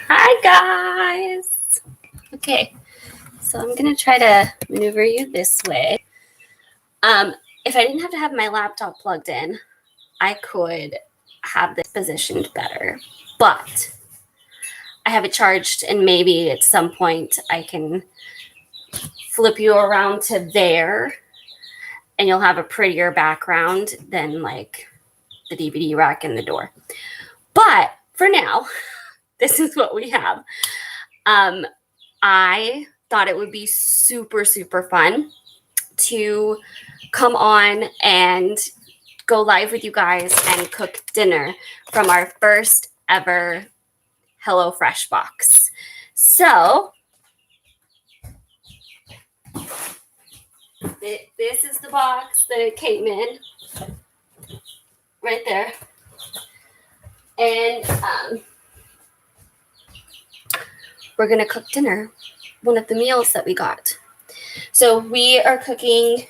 Hi guys. Okay, so I'm gonna try to maneuver you this way. If I didn't have to have my laptop plugged in, I could have this positioned better. But I have it charged, and maybe at some point I can flip you around to there, and you'll have a prettier background than like the DVD rack in the door. But for now, this is what we have. I thought it would be super, super fun to come on and go live with you guys and cook dinner from our first ever HelloFresh box. So, this is the box that it came in, right there. And we're gonna cook dinner, one of the meals that we got. So we are cooking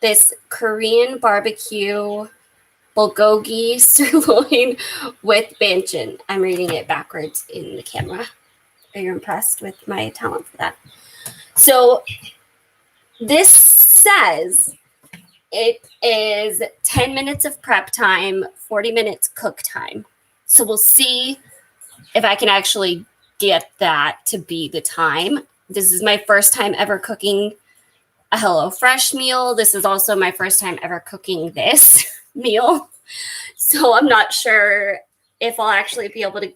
this Korean barbecue bulgogi sirloin with banchan. I'm reading it backwards in the camera. Are you impressed with my talent for that? So this says it is 10 minutes of prep time, 40 minutes cook time. So we'll see if I can actually get that to be the time. This is my first time ever cooking a HelloFresh meal. This is also my first time ever cooking this meal. So I'm not sure if I'll actually be able to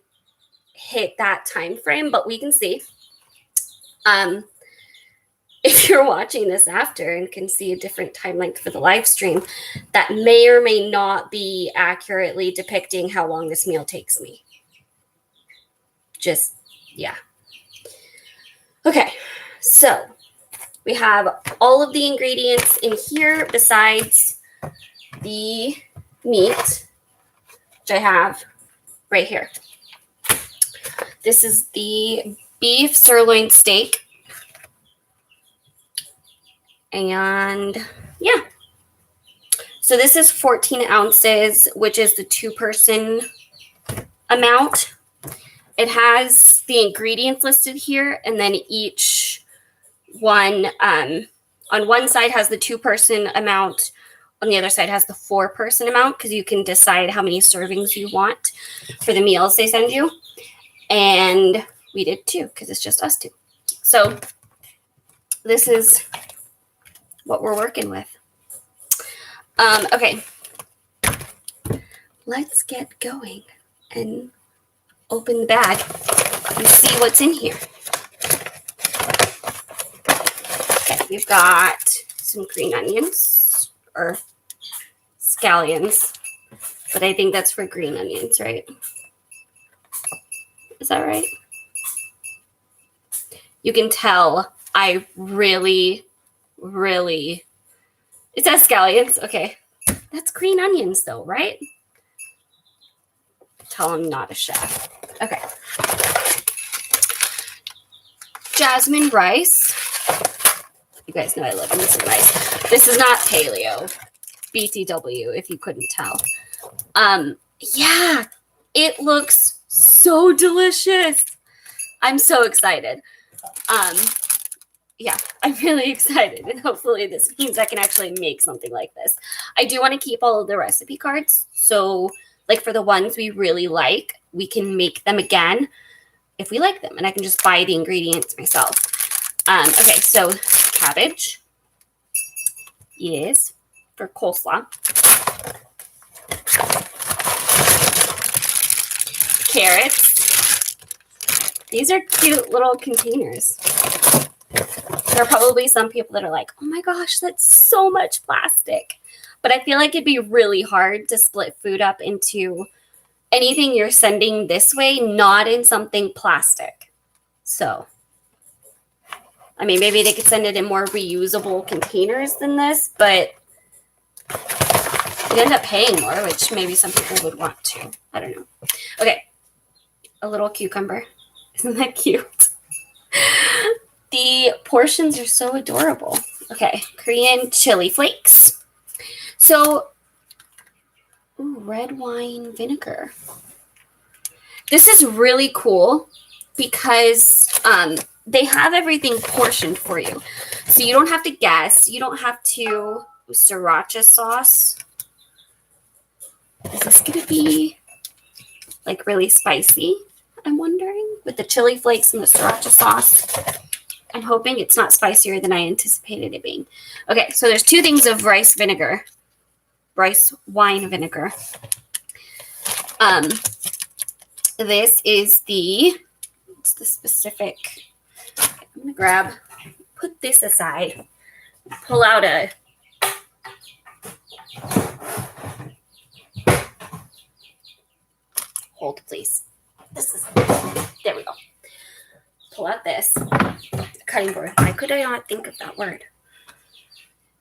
hit that time frame, but we can see. If you're watching this after and can see a different time length for the live stream, that may or may not be accurately depicting how long this meal takes me. Just, yeah. Okay, so we have all of the ingredients in here besides the meat, which I have right here. This is the beef sirloin steak. And yeah, so this is 14 ounces, which is the 2-person amount. It has the ingredients listed here, and then each one on one side has the 2-person amount, on the other side has the 4-person amount, because you can decide how many servings you want for the meals they send you. And we did 2 because it's just us 2. So this is what we're working with. Okay, let's get going and open the bag and see what's in here. Okay, we've got some green onions, or scallions, but I think that's for green onions, right? Is that right? You can tell I really, it says scallions. Okay, that's green onions though, right? Tell I'm not a chef. Okay. Jasmine rice. You guys know I love me some rice. This is not paleo. BTW, if you couldn't tell. Yeah, it looks so delicious. I'm so excited. Yeah, I'm really excited, and hopefully this means I can actually make something like this. I do want to keep all of the recipe cards, so like for the ones we really like, we can make them again if we like them, and I can just buy the ingredients myself. Okay, so cabbage, yes, for coleslaw. Carrots. These are cute little containers. There are probably some people that are like, oh my gosh, that's so much plastic. But I feel like it'd be really hard to split food up into anything you're sending this way, not in something plastic. So, I mean, maybe they could send it in more reusable containers than this, but you'd end up paying more, which maybe some people would want to. I don't know. Okay, a little cucumber. Isn't that cute? The portions are so adorable. Okay, Korean chili flakes. So, red wine vinegar. This is really cool because they have everything portioned for you. So you don't have to guess. You don't have to sriracha sauce. Is this going to be like really spicy? I'm wondering with the chili flakes and the sriracha sauce. I'm hoping it's not spicier than I anticipated it being. Okay, so there's 2 things of rice wine vinegar. This is it's the specific. I'm gonna put this aside, pull out a hold, please. There we go. Pull out this cutting board. Why could I not think of that word?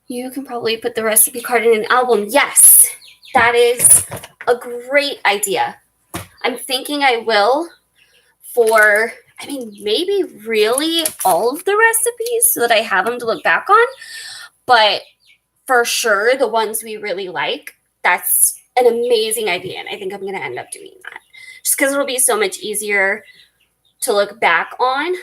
You can probably put the recipe card in an album. Yes, that is a great idea. I'm thinking I will for, maybe really all of the recipes so that I have them to look back on. But for sure, the ones we really like, that's an amazing idea. And I think I'm going to end up doing that just because it'll be so much easier to look back on.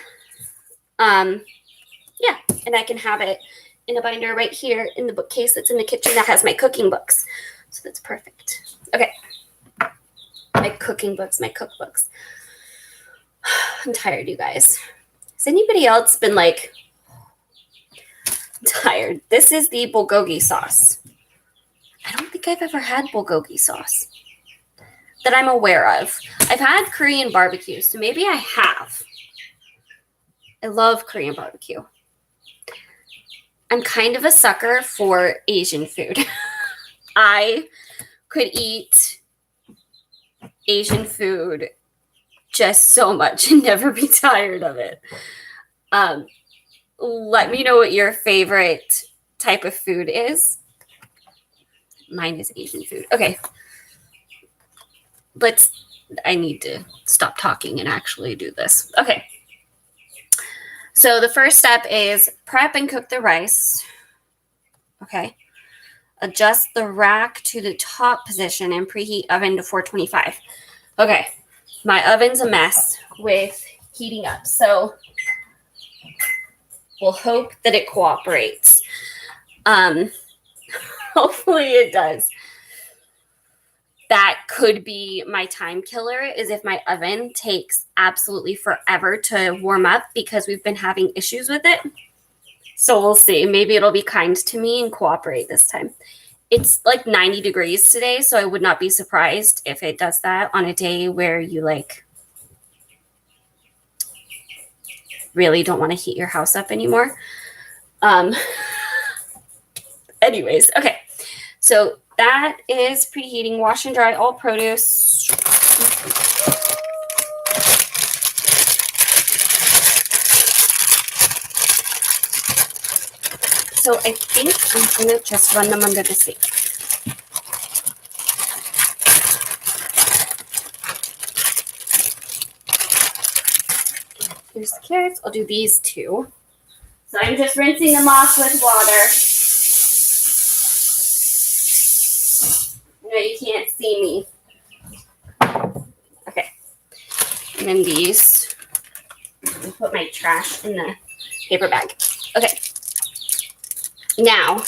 Yeah, and I can have it in a binder right here in the bookcase that's in the kitchen that has my cooking books. So that's perfect. Okay. My cooking books, my cookbooks. I'm tired, you guys. Has anybody else been like tired? This is the bulgogi sauce. I don't think I've ever had bulgogi sauce that I'm aware of. I've had Korean barbecue, so maybe I have. I love Korean barbecue. I'm kind of a sucker for Asian food. I could eat Asian food just so much and never be tired of it. Let me know what your favorite type of food is. Mine is Asian food. Okay. I need to stop talking and actually do this. Okay. So the first step is prep and cook the rice. Okay. Adjust the rack to the top position and preheat oven to 425. Okay. My oven's a mess with heating up. So we'll hope that it cooperates. Hopefully it does. That could be my time killer, is if my oven takes absolutely forever to warm up because we've been having issues with it. So we'll see. Maybe it'll be kind to me and cooperate this time. It's like 90 degrees today, so I would not be surprised if it does that on a day where you really don't want to heat your house up anymore. Anyways, okay. So that is preheating. Wash and dry all produce. So I think I'm going to just run them under the sink. Here's the carrots. I'll do these 2. So I'm just rinsing them off with water. No, you can't see me. Okay. And then these. I'll put my trash in the paper bag. Okay. Now,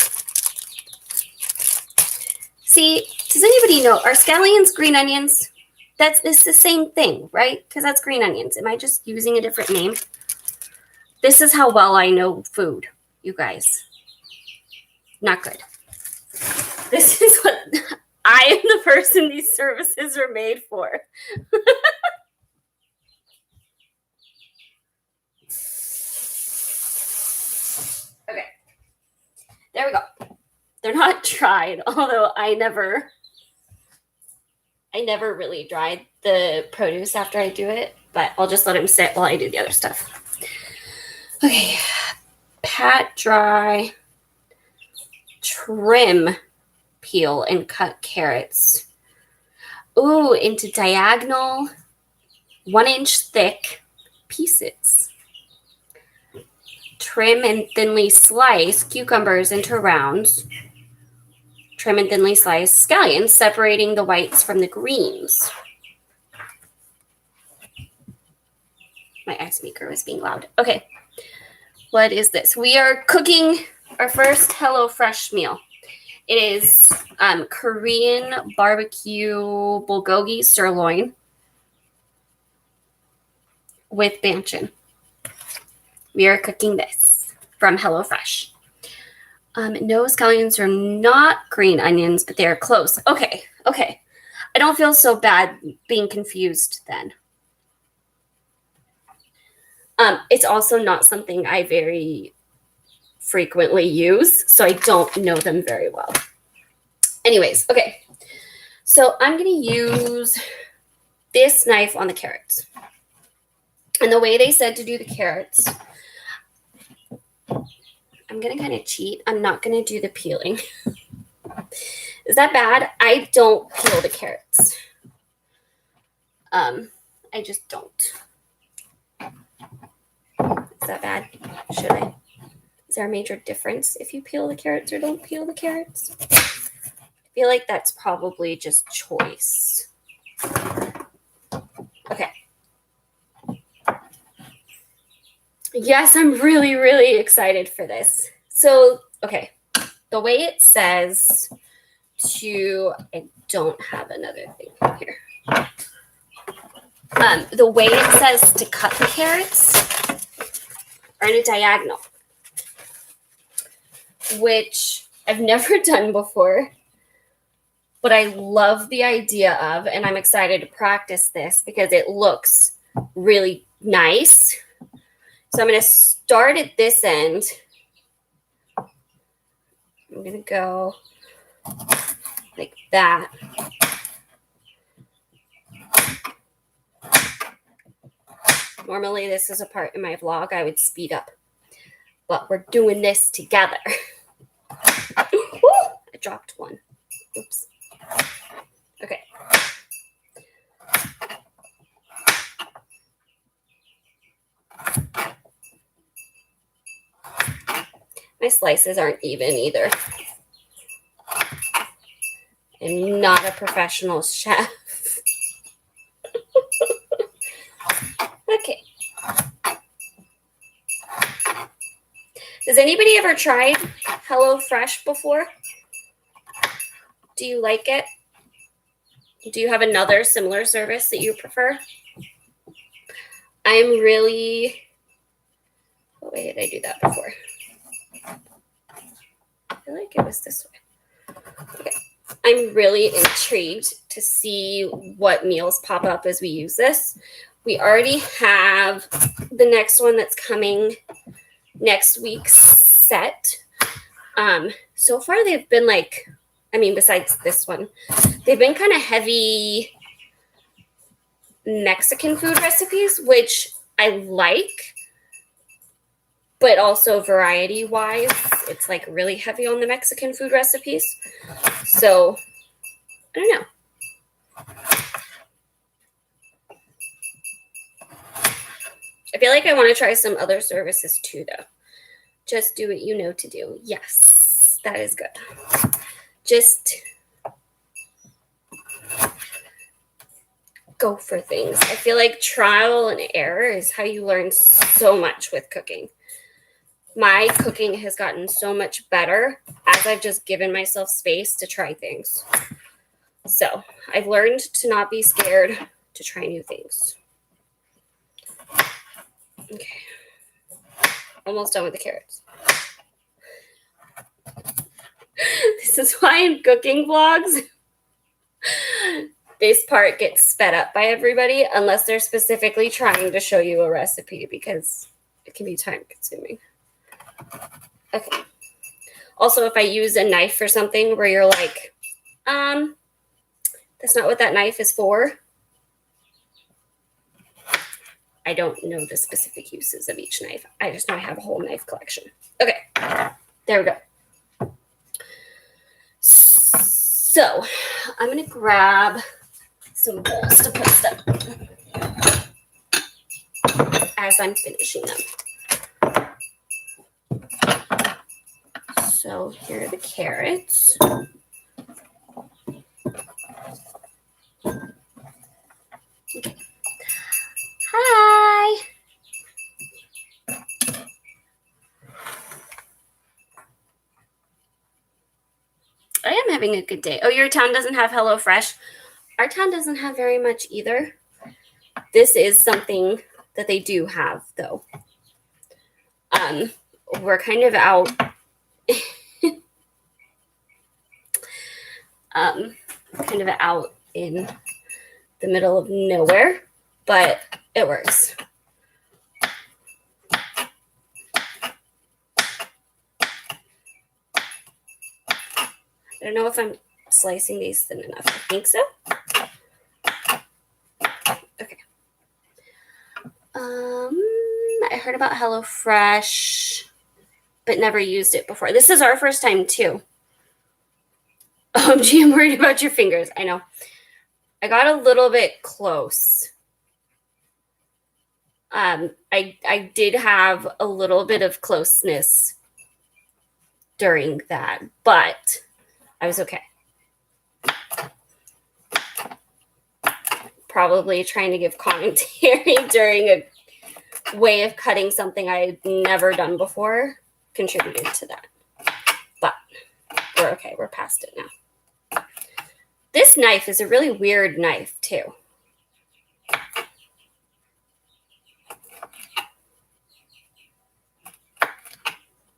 see, does anybody know, are scallions green onions? It's the same thing, right? Because that's green onions. Am I just using a different name? This is how well I know food, you guys. Not good. This is what I am the person these services are made for. Okay. There we go. They're not dried, although I never really dried the produce after I do it, but I'll just let them sit while I do the other stuff. Okay. Pat dry, trim, peel, and cut carrots. Ooh, into diagonal, 1-inch thick pieces. Trim and thinly slice cucumbers into rounds. Trim and thinly slice scallions, separating the whites from the greens. My ice maker was being loud. Okay. What is this? We are cooking our first HelloFresh meal. It is Korean barbecue bulgogi sirloin with banchan. We are cooking this from HelloFresh. No, scallions are not green onions, but they are close. Okay. I don't feel so bad being confused then. It's also not something I very frequently use, so I don't know them very well. Anyways, okay. So I'm going to use this knife on the carrots. And the way they said to do the carrots, I'm going to kind of cheat. I'm not going to do the peeling. Is that bad? I don't peel the carrots. I just don't. Is that bad? Should I? Is there a major difference if you peel the carrots or don't peel the carrots? I feel like that's probably just choice. Okay. Yes, I'm really, really excited for this. So, okay. The way it says I don't have another thing here. The way it says to cut the carrots are in a diagonal, which I've never done before, but I love the idea of, and I'm excited to practice this because it looks really nice. So I'm going to start at this end. I'm going to go like that. Normally, this is a part in my vlog I would speed up, but we're doing this together. Woo! I dropped one. Oops. Okay. My slices aren't even either. I'm not a professional chef. Okay. Has anybody ever tried HelloFresh before? Do you like it? Do you have another similar service that you prefer? I'm really... What way did I do that before? I feel like it was this way. Okay. I'm really intrigued to see what meals pop up as we use this. We already have the next one that's coming next week's set. So far they've been like, besides this one, they've been kind of heavy Mexican food recipes, which I like, but also variety wise, it's like really heavy on the Mexican food recipes. So I don't know. I feel like I want to try some other services too, though. Just do what you know to do. Yes, that is good. Just go for things. I feel like trial and error is how you learn so much with cooking. My cooking has gotten so much better as I've just given myself space to try things. So I've learned to not be scared to try new things. Okay. Almost done with the carrots. This is why in cooking vlogs, this part gets sped up by everybody unless they're specifically trying to show you a recipe because it can be time consuming. Okay. Also, if I use a knife for something where you're like, that's not what that knife is for. I don't know the specific uses of each knife. I just know I have a whole knife collection. Okay, there we go. So I'm going to grab some bowls to put stuff as I'm finishing them. So here are the carrots. Okay. Hi. having a good day. Oh, your town doesn't have HelloFresh. Our town doesn't have very much either. This is something that they do have, though. We're kind of out. Kind of out in the middle of nowhere, but it works. I don't know if I'm slicing these thin enough. I think so. Okay. I heard about HelloFresh, but never used it before. This is our first time too. OMG, I'm worried about your fingers. I know. I got a little bit close. I did have a little bit of closeness during that, but I was okay. Probably trying to give commentary during a way of cutting something I had never done before contributed to that. But we're okay. We're past it now. This knife is a really weird knife, too.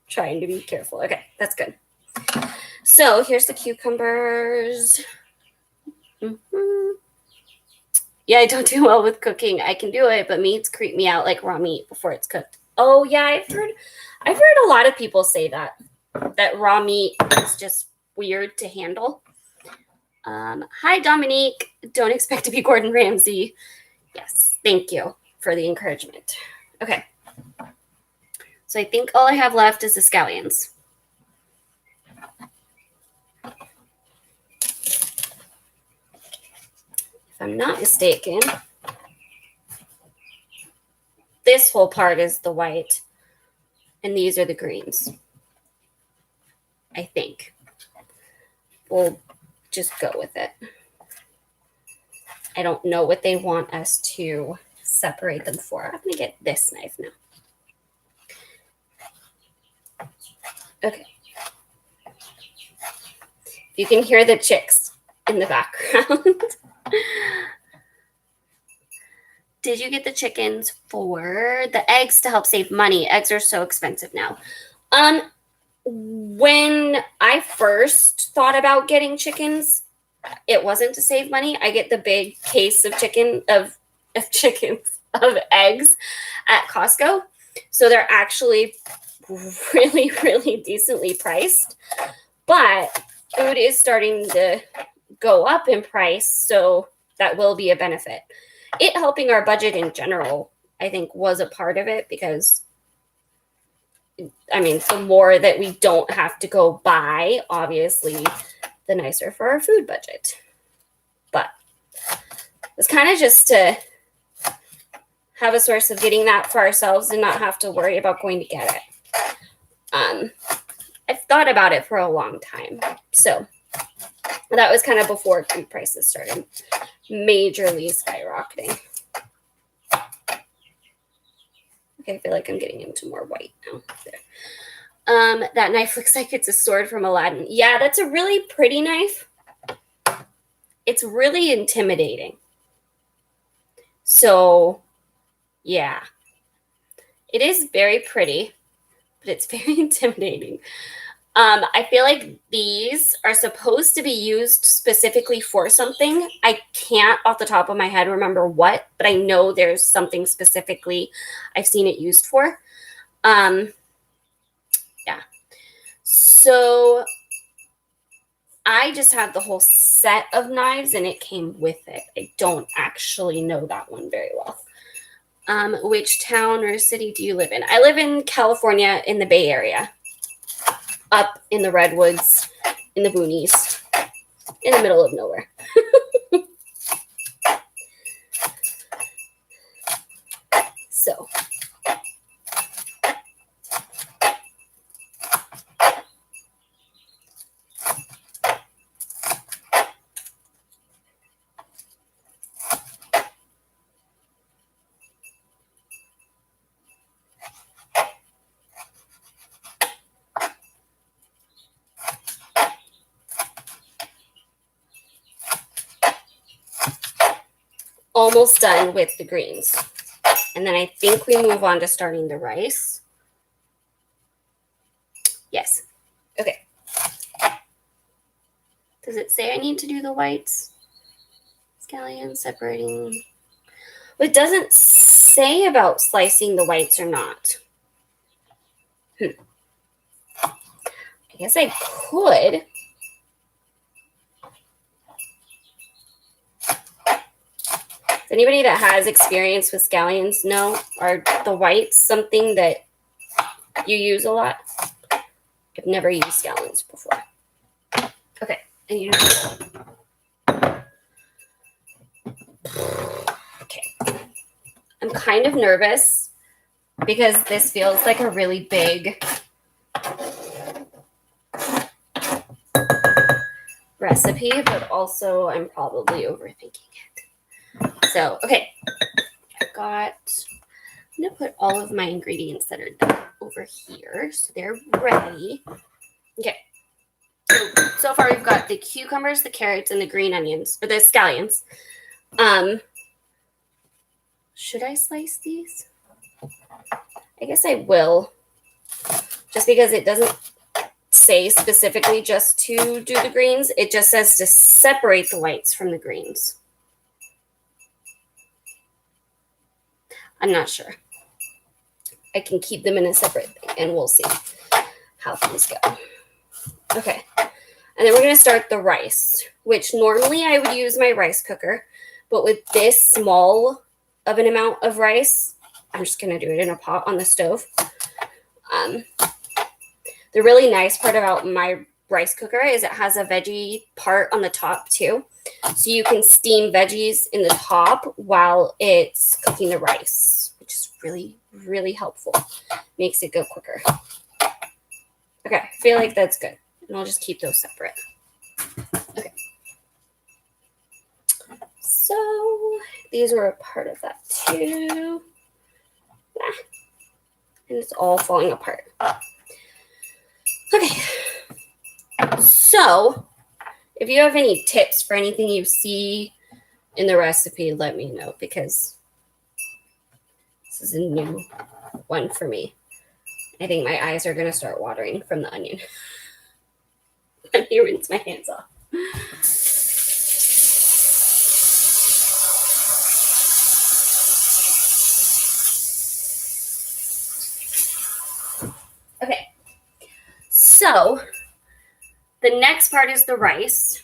Trying to be careful. Okay, that's good. So here's the cucumbers. Yeah, I don't do well with cooking. I can do it, but meats creep me out like raw meat before it's cooked. Oh yeah, I've heard a lot of people say that raw meat is just weird to handle. Hi Dominique. Don't expect to be Gordon Ramsay. Yes, thank you for the encouragement. Okay. So I think all I have left is the scallions. If I'm not mistaken, this whole part is the white, and these are the greens. I think. We'll just go with it. I don't know what they want us to separate them for. I'm going to get this knife now. Okay. You can hear the chicks in the background. Did you get the chickens for the eggs to help save money? Eggs are so expensive now. When I first thought about getting chickens, it wasn't to save money. I get the big case of eggs at Costco. So they're actually really, really decently priced. But food is starting to go up in price, so that will be a benefit. It helping our budget in general, I think, was a part of it because, I mean, the more that we don't have to go buy, obviously, the nicer for our food budget. But it's kind of just to have a source of getting that for ourselves and not have to worry about going to get it. I've thought about it for a long time. So that was kind of before food prices started majorly skyrocketing. Okay, I feel like I'm getting into more white now. There. That knife looks like it's a sword from Aladdin. Yeah, that's a really pretty knife. It's really intimidating. So, yeah. It is very pretty, but it's very intimidating. I feel like these are supposed to be used specifically for something. I can't off the top of my head remember what, but I know there's something specifically I've seen it used for. Yeah. So I just have the whole set of knives and it came with it. I don't actually know that one very well. Which town or city do you live in? I live in California in the Bay Area. Up in the redwoods, in the boonies, in the middle of nowhere. So. almost done with the greens. And then I think we move on to starting the rice. Yes. Okay. Does it say I need to do the whites? Scallions separating. But it doesn't say about slicing the whites or not. I guess I could. Does anybody that has experience with scallions know? Are the whites something that you use a lot? I've never used scallions before. Okay. Okay. I'm kind of nervous because this feels like a really big recipe, but also I'm probably overthinking it. So, okay. I'm going to put all of my ingredients that are done over here so they're ready. Okay. So far we've got the cucumbers, the carrots, and the green onions, or the scallions. Should I slice these? I guess I will, just because it doesn't say specifically just to do the greens. It just says to separate the whites from the greens. I'm not sure. I can keep them in a separate thing, and we'll see how things go. Okay. And then we're going to start the rice, which normally I would use my rice cooker, but with this small of an amount of rice, I'm just going to do it in a pot on the stove. The really nice part about my rice cooker is it has a veggie part on the top too. So you can steam veggies in the top while it's cooking the rice, which is really, really helpful. Makes it go quicker. Okay, I feel like that's good. And I'll just keep those separate. Okay. So these were a part of that too. And it's all falling apart. Okay. So if you have any tips for anything you see in the recipe, let me know, because this is a new one for me. I think my eyes are going to start watering from the onion. Let me rinse my hands off. Okay. So the next part is the rice.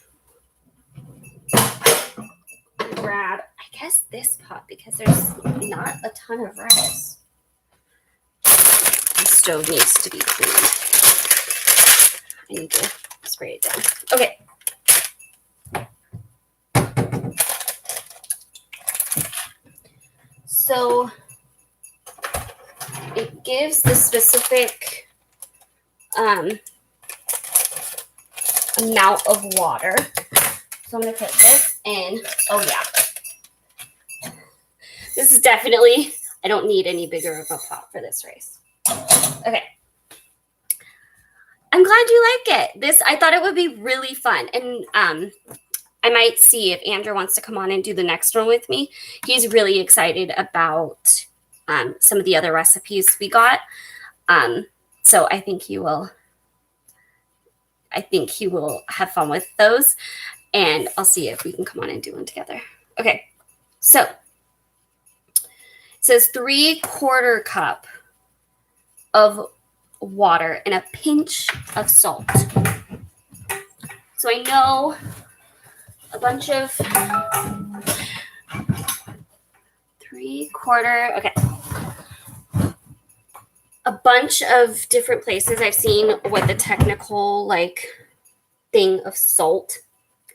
Grab, I guess, this pot because there's not a ton of rice. The stove needs to be cleaned. I need to spray it down. Okay. So it gives the specific amount of water. So I'm going to put this in. Oh, yeah. This is definitely, I don't need any bigger of a pot for this rice. Okay. I'm glad you like it. This, I thought it would be really fun. And I might see if Andrew wants to come on and do the next one with me. He's really excited about some of the other recipes we got. So I think he will have fun with those. And I'll see if we can come on and do one together. Okay. So it says 3/4 cup of water and a pinch of salt. So I know a bunch of 3/4, okay. A bunch of different places I've seen what the technical thing of salt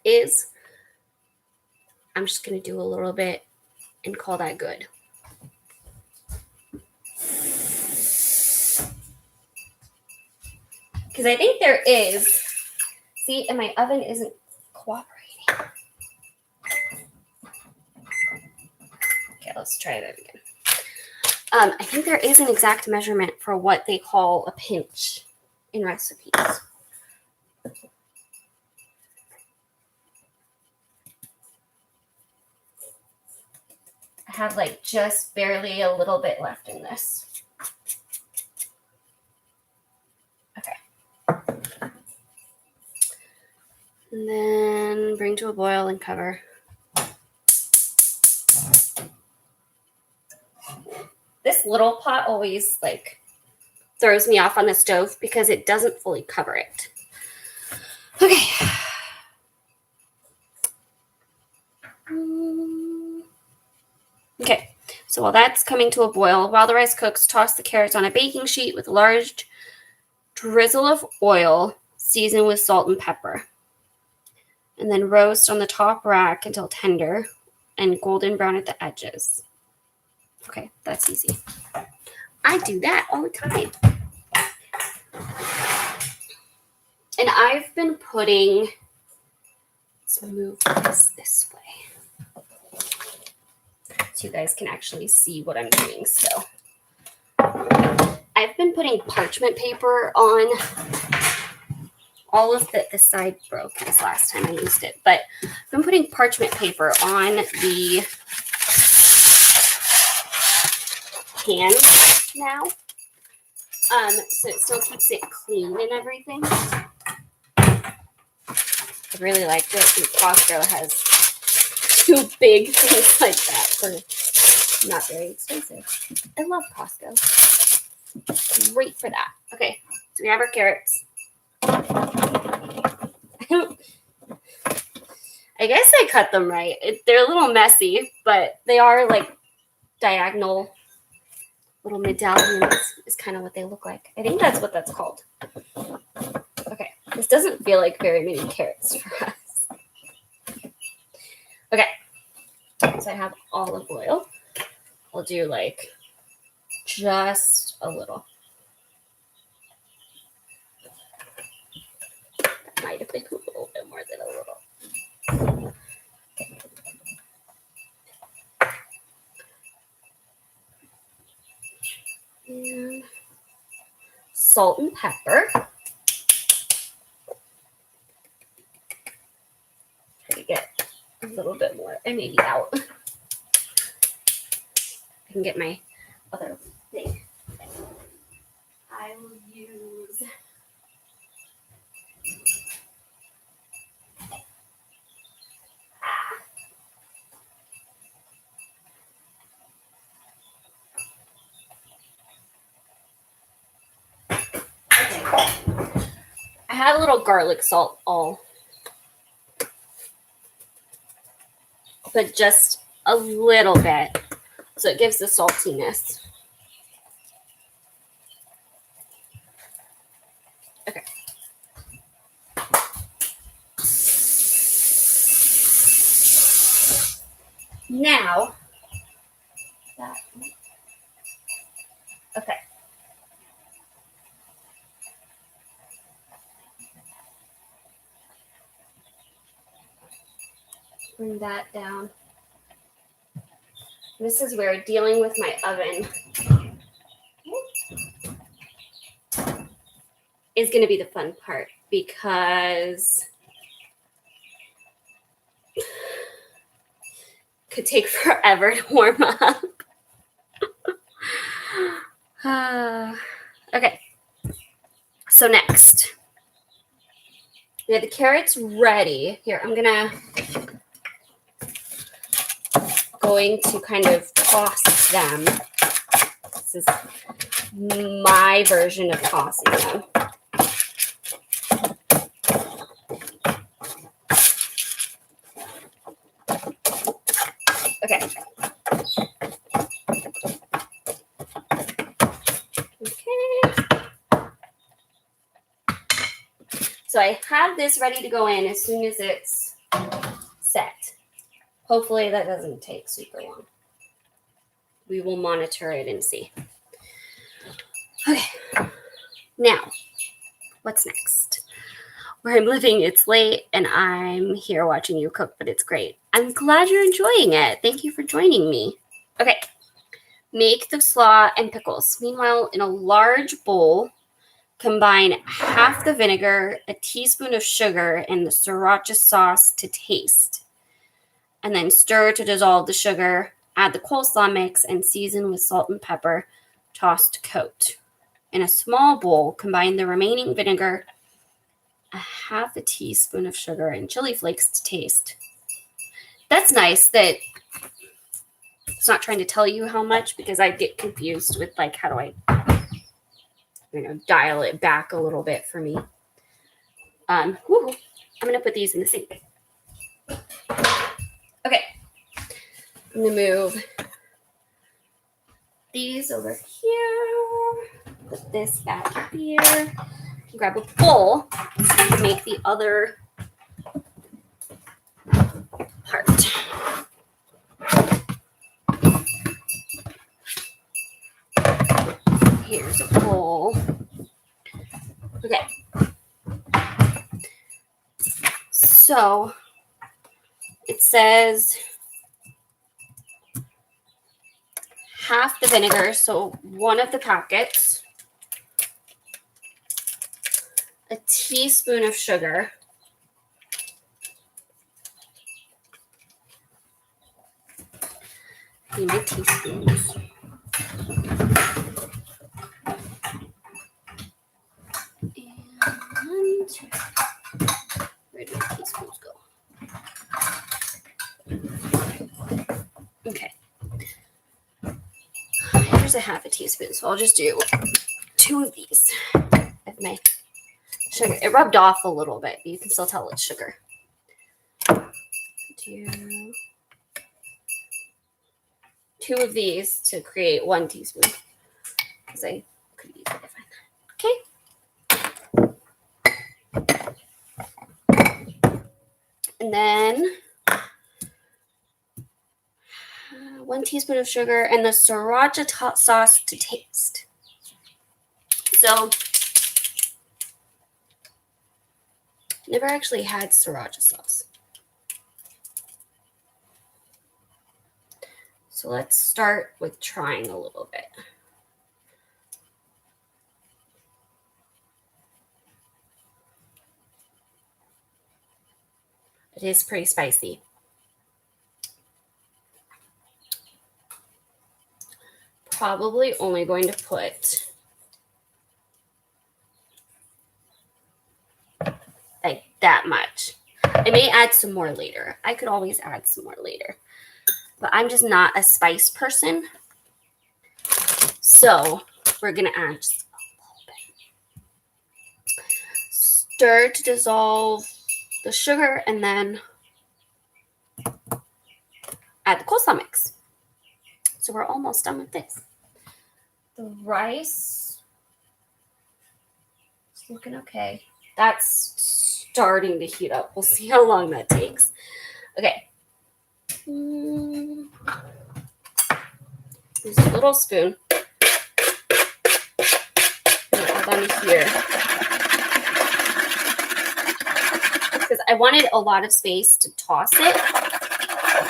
is. I'm just going to do a little bit and call that good. Because I think there is, see, and my oven isn't cooperating. Okay, let's try that again. I think there is an exact measurement for what they call a pinch in recipes. have like just barely a little bit left in this. Okay. And then bring to a boil and cover. This little pot always like throws me off on the stove because it doesn't fully cover it. Okay. Okay, so while that's coming to a boil, while the rice cooks, toss the carrots on a baking sheet with a large drizzle of oil, seasoned with salt and pepper. And then roast on the top rack until tender and golden brown at the edges. Okay, that's easy. I do that all the time. And I've been putting, let's move this way so you guys can actually see what I'm doing. So I've been putting parchment paper on all of the side broke this last time I used it, but I've been putting parchment paper on the pan now, so it still keeps it clean and everything. I really liked it. And Costco has 2 big things like that for not very expensive. I love Costco. Great for that. Okay, so we have our carrots. I guess I cut them right. They're a little messy, but they are like diagonal little medallions is kind of what they look like. I think that's what that's called. Okay, this doesn't feel like very many carrots for us. Okay, so I have olive oil. I'll do like just a little. That might have been a little bit more than a little. And salt and pepper. Try to get a little bit more, and maybe out. I can get my other thing. I will use I had a little garlic salt but just a little bit, so it gives the saltiness. Okay. Now, okay. Bring that down. This is where dealing with my oven is going to be the fun part, because it could take forever to warm up. Okay, so next we have the carrots ready. Here, I'm going to kind of toss them. This is my version of tossing them. Okay. So I have this ready to go in as soon as it's set. Hopefully that doesn't take super long. We will monitor it and see. Okay. Now, what's next? Where I'm living, it's late and I'm here watching you cook, but it's great. I'm glad you're enjoying it. Thank you for joining me. Okay. Make the slaw and pickles. Meanwhile, in a large bowl, combine half the vinegar, a teaspoon of sugar, and the sriracha sauce to taste. And then stir to dissolve the sugar. Add the coleslaw mix and season with salt and pepper. Toss to coat. In a small bowl, combine the remaining vinegar, a half a teaspoon of sugar, and chili flakes to taste. That's nice that it's not trying to tell you how much, because I get confused with like, how do I, dial it back a little bit for me. I'm gonna put these in the sink. Okay, I'm gonna move these over here. Put this back here. Grab a bowl so you can make the other part. Here's a bowl. Okay. So it says half the vinegar, so one of the packets, a teaspoon of sugar, need my teaspoons, and where do the teaspoons go? Okay, here's a half a teaspoon, so I'll just do 2 of these of my sugar. It rubbed off a little bit, but you can still tell it's sugar. Do 2 of these to create 1 teaspoon, because I could easily find that. Okay. And then 1 teaspoon of sugar and the sriracha sauce to taste. So, never actually had sriracha sauce. So let's start with trying a little bit. It is pretty spicy. Probably only going to put like that much. I may add some more later. I could always add some more later. But I'm just not a spice person. So we're going to add just a little bit. Stir to dissolve the sugar, and then add the coleslaw mix. So we're almost done with this. The rice is looking okay. That's starting to heat up. We'll see how long that takes. Okay. Use a little spoon. Add on here. Because I wanted a lot of space to toss it,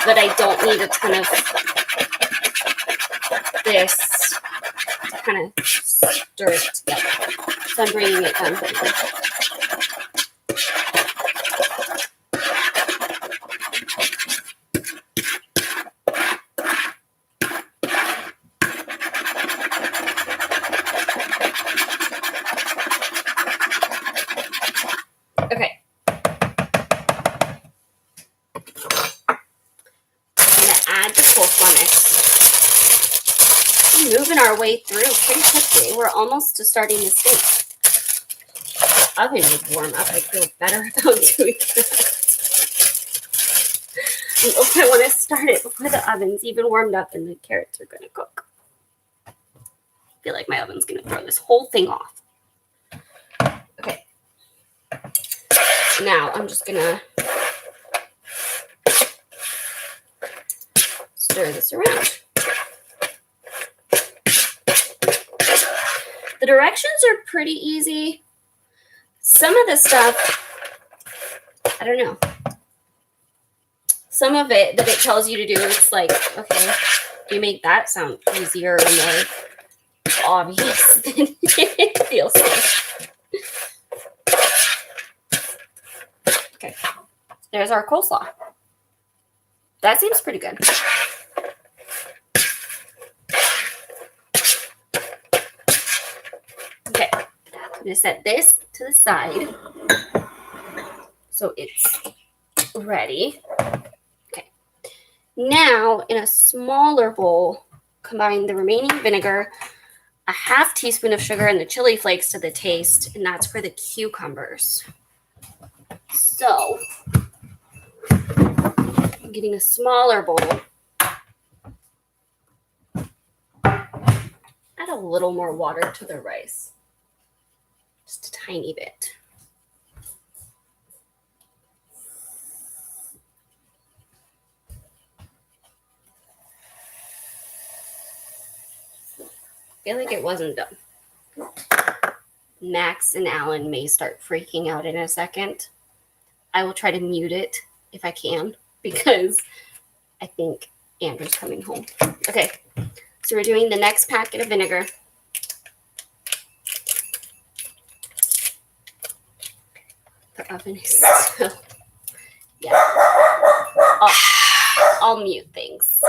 but I don't need a ton of this to kind of stir it together. So I'm bringing it down here. Okay. I'm going to add the coleslaw mix. We're moving our way through pretty quickly. We're almost to starting the steak. The oven would warm up. I feel better about doing that. I want to start it before the oven's even warmed up and the carrots are going to cook. I feel like my oven's going to throw this whole thing off. Okay. Now I'm just going to stir this around. The directions are pretty easy. Some of the stuff, I don't know. Some of it that it tells you to do, it's like, okay, you make that sound easier and more obvious than it feels like. Okay, there's our coleslaw. That seems pretty good. going to set this to the side so it's ready. Okay. Now, in a smaller bowl, combine the remaining vinegar, a half teaspoon of sugar, and the chili flakes to the taste, and that's for the cucumbers. So, I'm getting a smaller bowl. Add a little more water to the rice. Just a tiny bit. I feel like it wasn't done. Max and Alan may start freaking out in a second. I will try to mute it if I can because I think Andrew's coming home. Okay, so we're doing the next packet of vinegar. The oven is still, yeah. I'll mute things.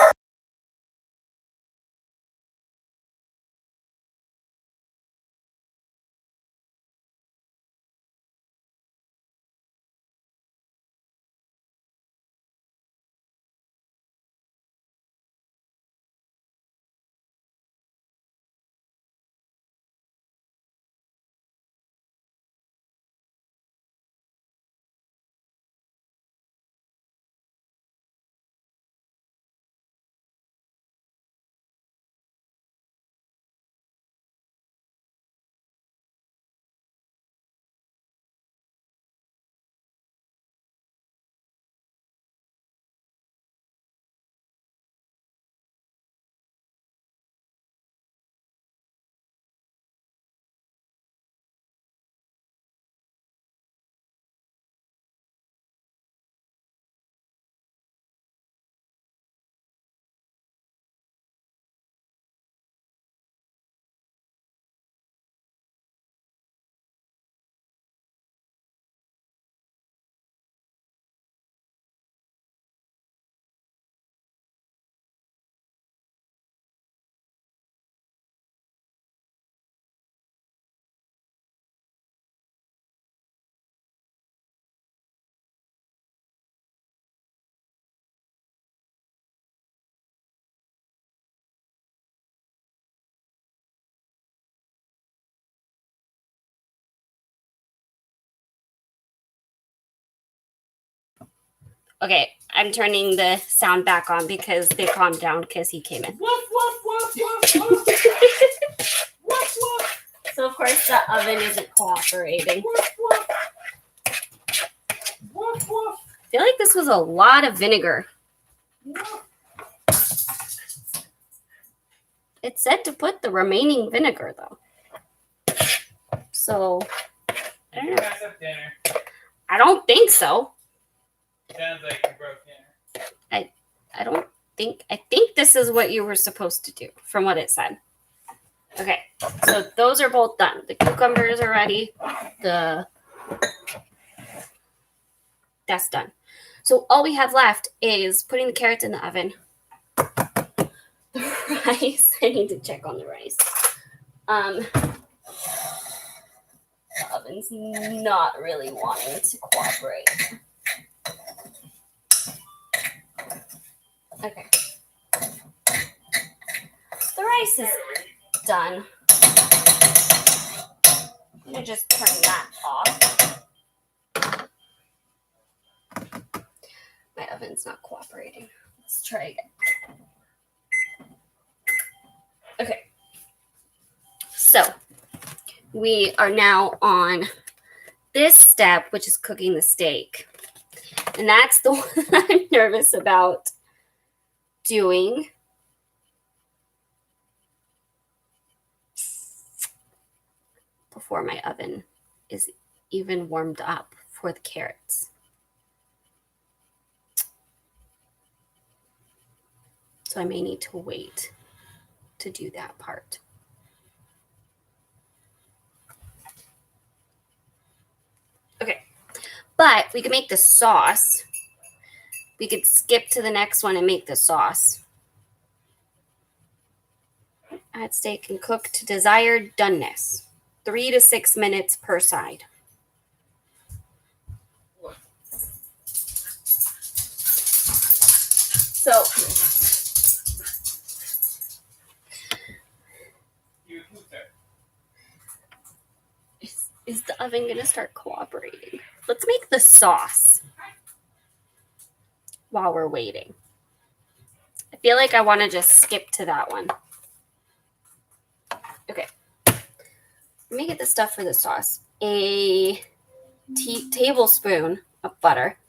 Okay, I'm turning the sound back on because they calmed down because he came in. Woof, woof, woof, woof, woof. Woof, woof. So, of course, the oven isn't cooperating. Woof, woof. Woof, woof. I feel like this was a lot of vinegar. Woof. It said to put the remaining vinegar, though. So, I don't know. I don't think so. Sounds like you broke dinner. I think this is what you were supposed to do from what it said. Okay, so those are both done. The cucumbers are ready. That's done. So all we have left is putting the carrots in the oven. The rice, I need to check on the rice. The oven's not really wanting to cooperate. Okay. The rice is done. I'm going to just turn that off. My oven's not cooperating. Let's try again. Okay. So, we are now on this step, which is cooking the steak. And that's the one I'm nervous about doing. Before my oven is even warmed up for the carrots. So I may need to wait to do that part. Okay, but we can make the sauce. We could skip to the next one and make the sauce. Add steak and cook to desired doneness. 3 to 6 minutes per side. So is the oven going to start cooperating? Let's make the sauce while we're waiting. I feel like I want to just skip to that one. Okay. Let me get the stuff for the sauce. A tablespoon of butter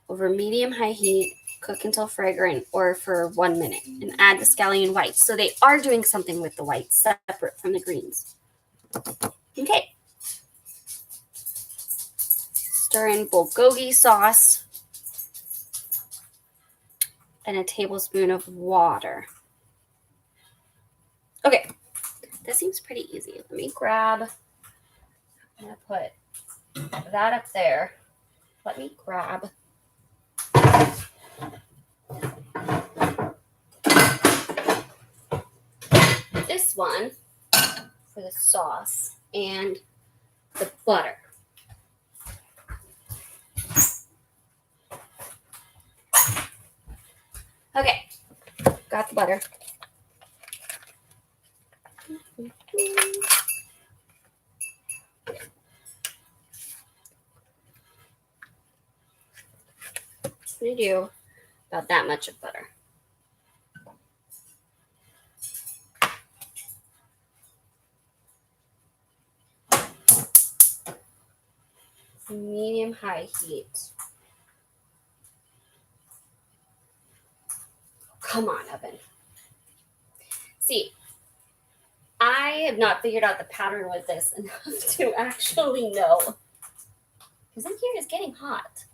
over medium-high heat. Cook until fragrant or for 1 minute. And add the scallion whites. So they are doing something with the whites separate from the greens. Okay. Stir in bulgogi sauce and a tablespoon of water. Okay, that seems pretty easy. Let me grab, I'm going to put that up there. Let me grab this one for the sauce and the butter. Okay, got the butter. I'm going to do about that much of butter. Medium-high heat. Come on, oven. See, I have not figured out the pattern with this enough to actually know. Because in here it's getting hot.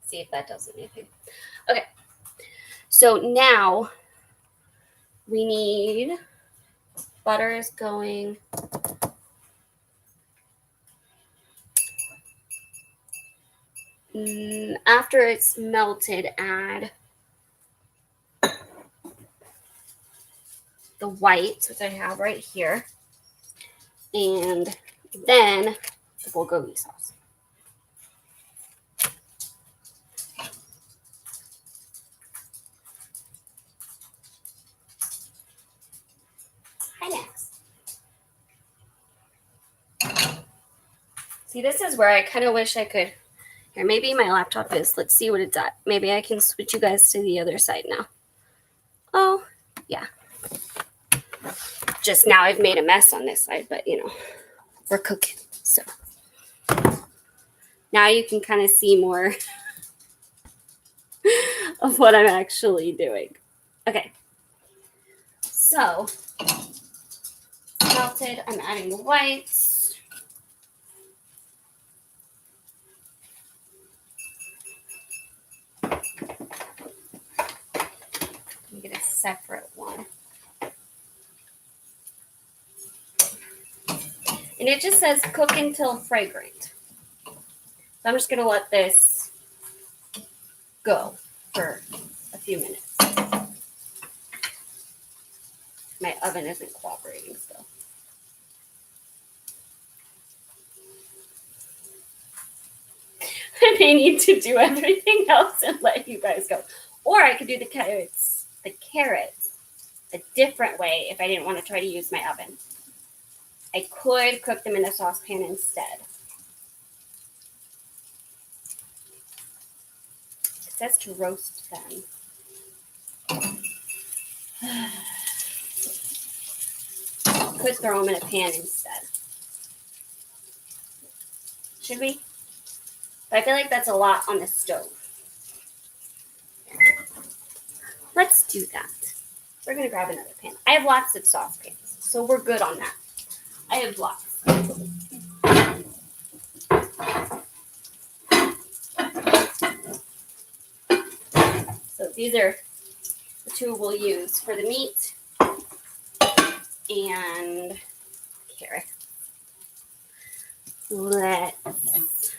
See if that does anything. Okay. So now we need butter is going. After it's melted, add the whites, which I have right here, and then the bulgogi sauce. Hi, Max. See, this is where I kind of wish I could. Here, maybe my laptop is. Let's see what it's at. Maybe I can switch you guys to the other side now. Oh, yeah. Just now I've made a mess on this side, but we're cooking. So now you can kind of see more of what I'm actually doing. Okay. So, melted. I'm adding the whites. Let me get a separate one. And it just says cook until fragrant. So I'm just going to let this go for a few minutes. My oven isn't cooperating still. I may need to do everything else and let you guys go. Or I could do the carrots a different way if I didn't want to try to use my oven. I could cook them in a saucepan instead. It says to roast them. Could throw them in a pan instead. Should we? But I feel like that's a lot on the stove. Let's do that. We're going to grab another pan. I have lots of saucepans, so we're good on that. I have lots. So these are the two we'll use for the meat and carrot. Let's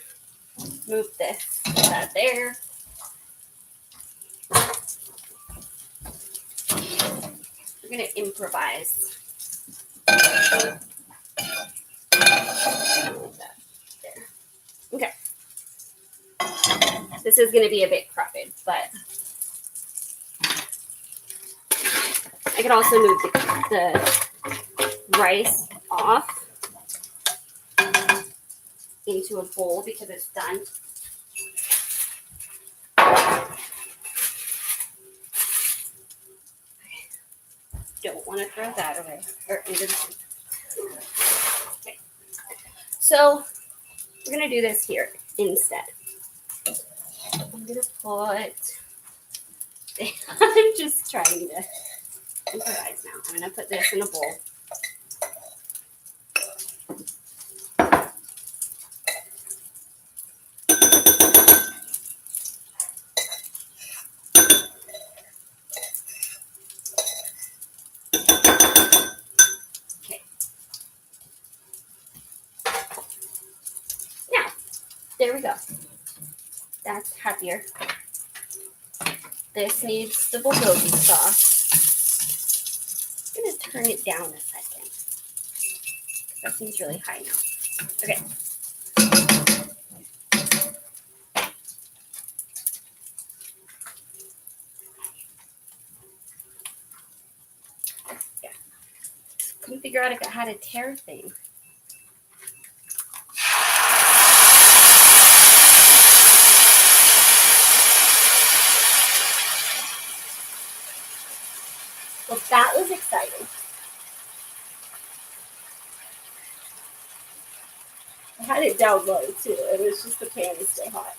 move this out of there. We're going to improvise. There. Okay. This is going to be a bit crowded, but I can also move the rice off into a bowl because it's done. Don't want to throw that away or into the. Okay. So we're going to do this here instead. I'm going to put. I'm just trying to improvise now. I'm going to put this in a bowl. Okay. Now, there we go. That's happier. This needs the bulgogi sauce. I'm going to turn it down a second. Because that seems really high now. Okay. Yeah. Couldn't figure out if it had a tear thing. Well, that was exciting. I had it down low too. It was just the pan to stay hot.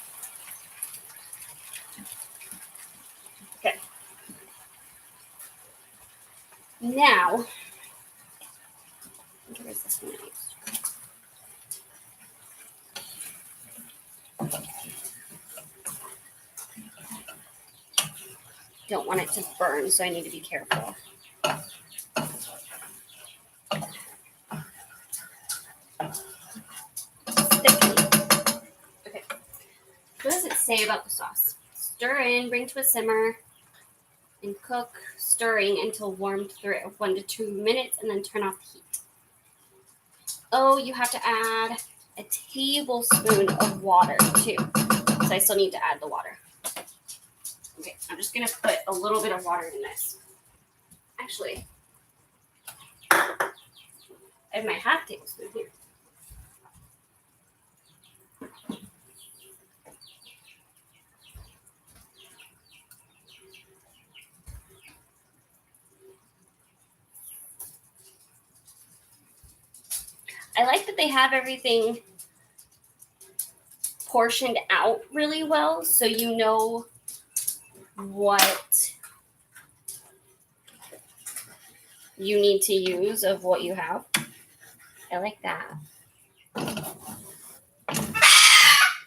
Okay. Now, where is this one I used? Don't want it to burn, so I need to be careful. Okay. What does it say about the sauce? Stir in, bring to a simmer, and cook, stirring until warmed through 1 to 2 minutes, and then turn off the heat. Oh, you have to add a tablespoon of water too. So I still need to add the water. Okay, I'm just gonna put a little bit of water in this. Actually, I have my half tablespoon here. I like that they have everything portioned out really well, so you know what you need to use of what you have. I like that.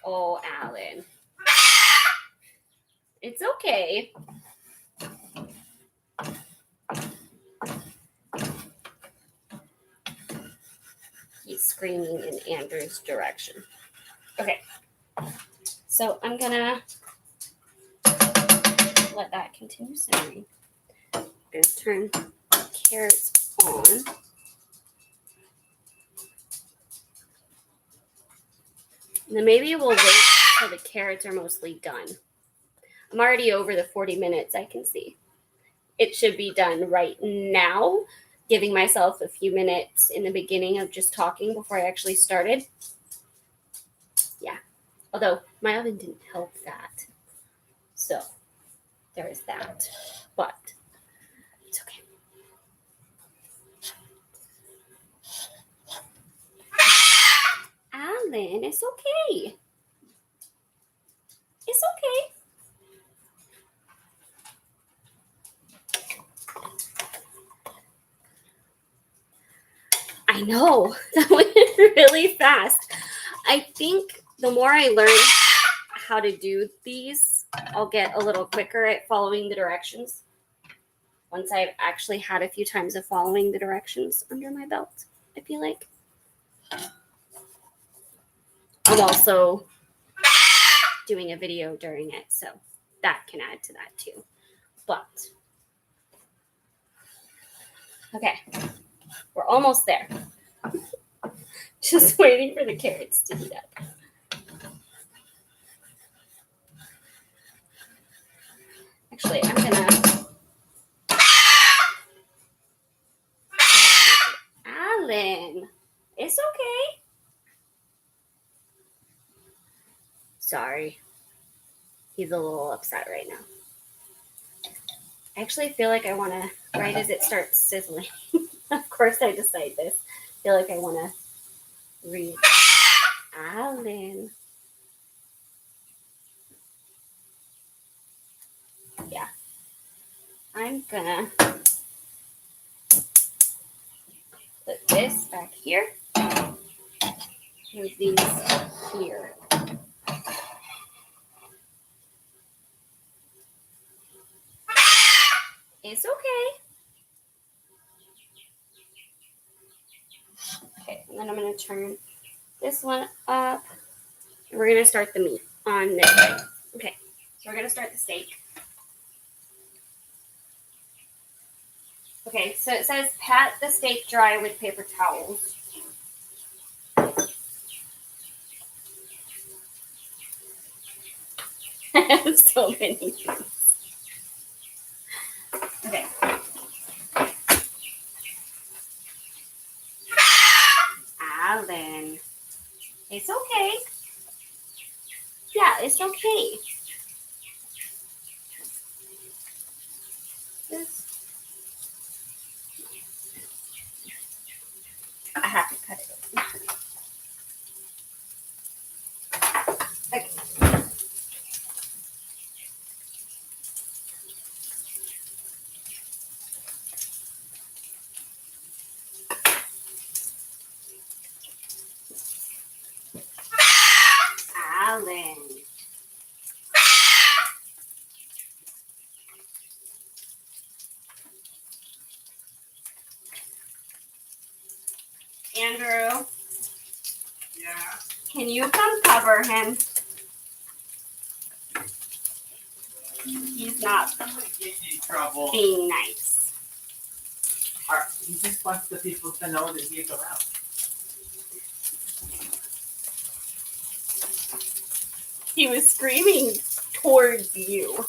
Oh, Alan. It's okay. He's screaming in Andrew's direction. Okay. So I'm gonna let that continue simmering. I'm gonna turn the carrots on. And then maybe we'll wait till the carrots are mostly done. I'm already over the 40 minutes, I can see. It should be done right now, giving myself a few minutes in the beginning of just talking before I actually started. Yeah. Although my oven didn't help that. So there is that. But it's okay. Alan, it's okay. It's okay. I know. That went really fast. I think the more I learn how to do these, I'll get a little quicker at following the directions. Once I've actually had a few times of following the directions under my belt, I feel like. I'm also doing a video during it, so that can add to that too. But okay, we're almost there. Just waiting for the carrots to heat up. Actually, I'm gonna. Alan, it's okay. Sorry. He's a little upset right now. I actually feel like I want to, right as it starts sizzling, of course I decide this. I feel like I want to read. Alan. Yeah. I'm gonna put this back here. Move these here. It's okay. Okay, and then I'm going to turn this one up. And we're going to start the meat on this side. Okay, so we're going to start the steak. Okay, so it says pat the steak dry with paper towels. I have so many things. Okay. Alan. It's okay. Yeah, it's okay. I have to cut it open. Okay. Alan. Andrew. Yeah. Can you come cover him? He's not Get in trouble. being nice. He just wants the people to know that he's around. He was screaming towards you.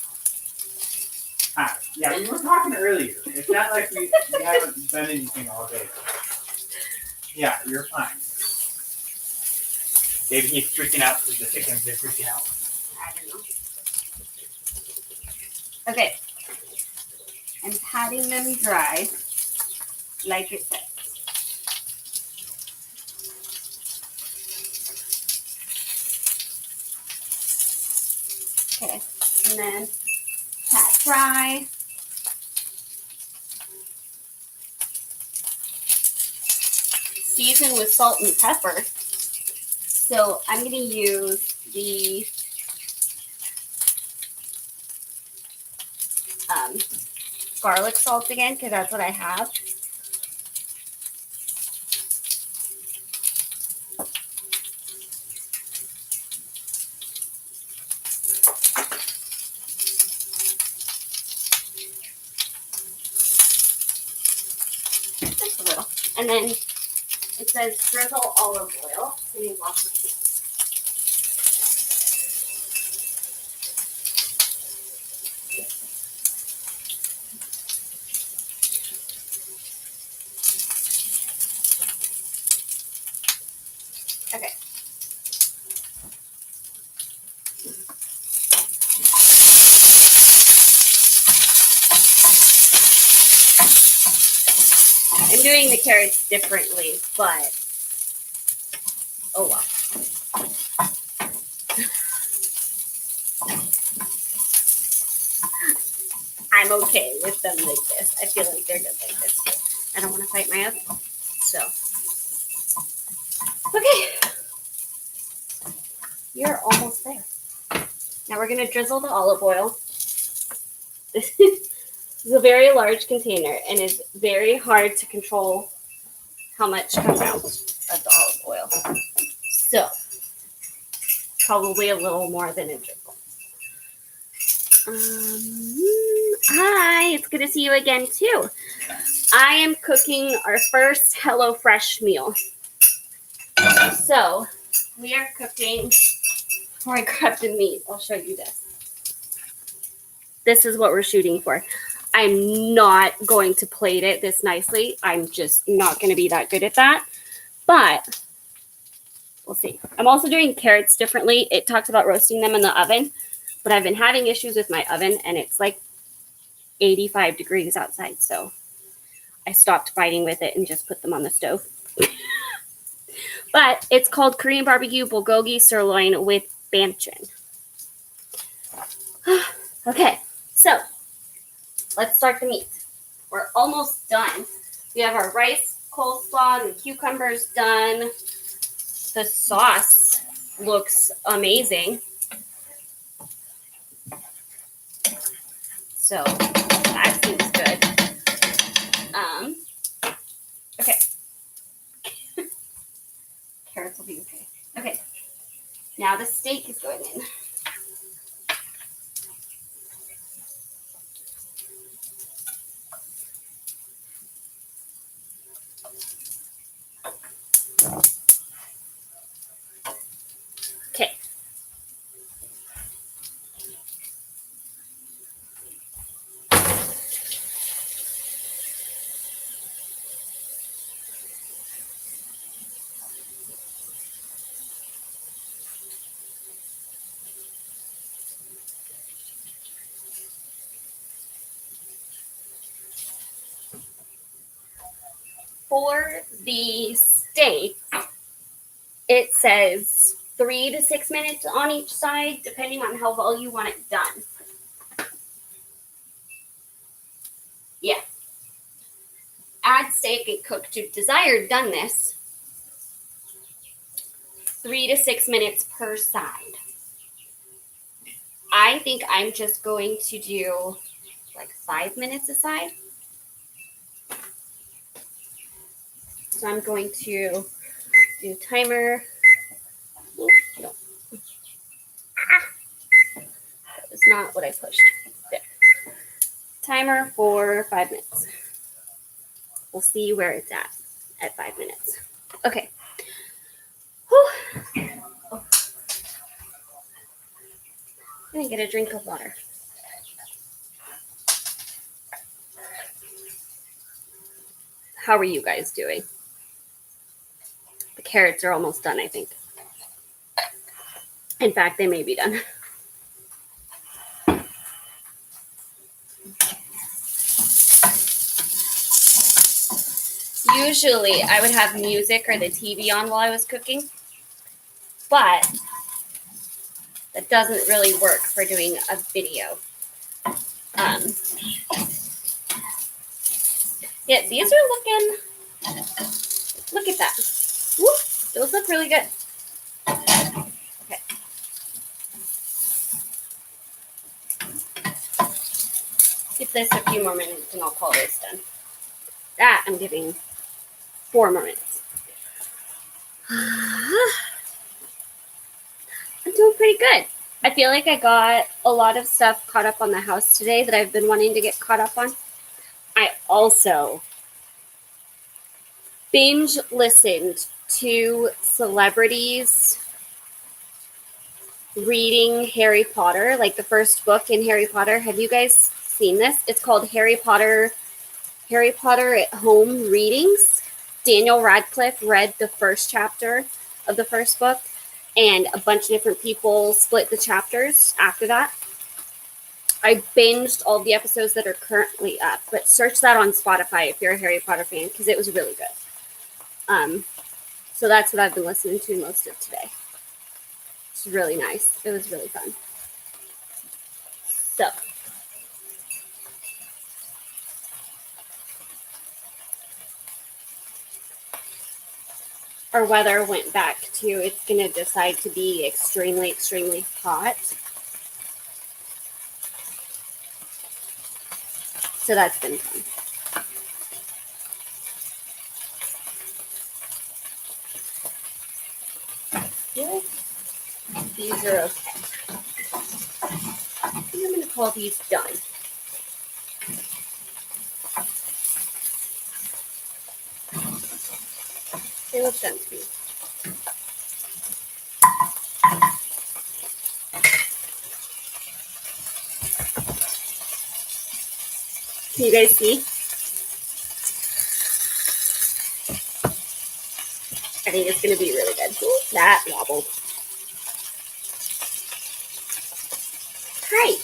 Hi. Yeah, we were talking earlier. It's not like we haven't done anything all day. Yeah, you're fine. Maybe he's freaking out because the chickens are freaking out. I don't know. Okay. I'm patting them dry, like it says. Okay, and then pat dry. Season with salt and pepper. So I'm going to use the garlic salt again because that's what I have. Just a little. And then it says drizzle olive oil. Let me wash my hands. Okay. I'm doing the carrots differently, but oh well. I'm okay with them like this. I feel like they're good like this too. I don't want to fight my husband. So, okay. You're almost there. Now we're going to drizzle the olive oil. This is a very large container and it's very hard to control how much comes out of the olive oil. So, probably a little more than a dribble. Hi, it's good to see you again too. I am cooking our first HelloFresh meal. So we are cooking, before I grab the meat, I'll show you this. This is what we're shooting for. I'm not going to plate it this nicely. I'm just not going to be that good at that. But we'll see. I'm also doing carrots differently. It talks about roasting them in the oven, but I've been having issues with my oven, and it's like 85 degrees outside. So I stopped fighting with it and just put them on the stove. But it's called Korean barbecue bulgogi sirloin with banchan. Okay, so let's start the meat. We're almost done. We have our rice, coleslaw, and the cucumbers done. The sauce looks amazing. So that seems good. Okay. Carrots will be okay. Okay. Now the steak is going in. Okay. For the steak, it says 3 to 6 minutes on each side, depending on how well you want it done. Yeah. Add steak and cook to desired doneness. 3 to 6 minutes per side. I think I'm just going to do like 5 minutes a side. So I'm going to do timer. Oops, no. That was not what I pushed. There. Timer for 5 minutes. We'll see where it's at 5 minutes. Okay. Whew. Oh. I'm gonna get a drink of water. How are you guys doing? The carrots are almost done, I think. In fact, they may be done. Usually, I would have music or the TV on while I was cooking, but that doesn't really work for doing a video. Yeah, these are looking, look at that. Woo, those look really good. Okay. Give this a few more minutes and I'll call this done. That I'm giving 4 more minutes. I'm doing pretty good. I feel like I got a lot of stuff caught up on the house today that I've been wanting to get caught up on. I also binge listened to celebrities reading Harry Potter, like the first book in Harry Potter. Have you guys seen this? It's called Harry Potter at Home Readings. Daniel Radcliffe read the first chapter of the first book, and a bunch of different people split the chapters after that. I binged all the episodes that are currently up, but search that on Spotify if you're a Harry Potter fan, because it was really good. So that's what I've been listening to most of today. It's really nice. It was really fun. So our weather went back to, it's going to decide to be extremely, extremely hot. So that's been fun. Really? These are okay. I think I'm going to call these done. They look done to me. Can you guys see? I think it's going to be really good. Ooh, that wobbled. Hi.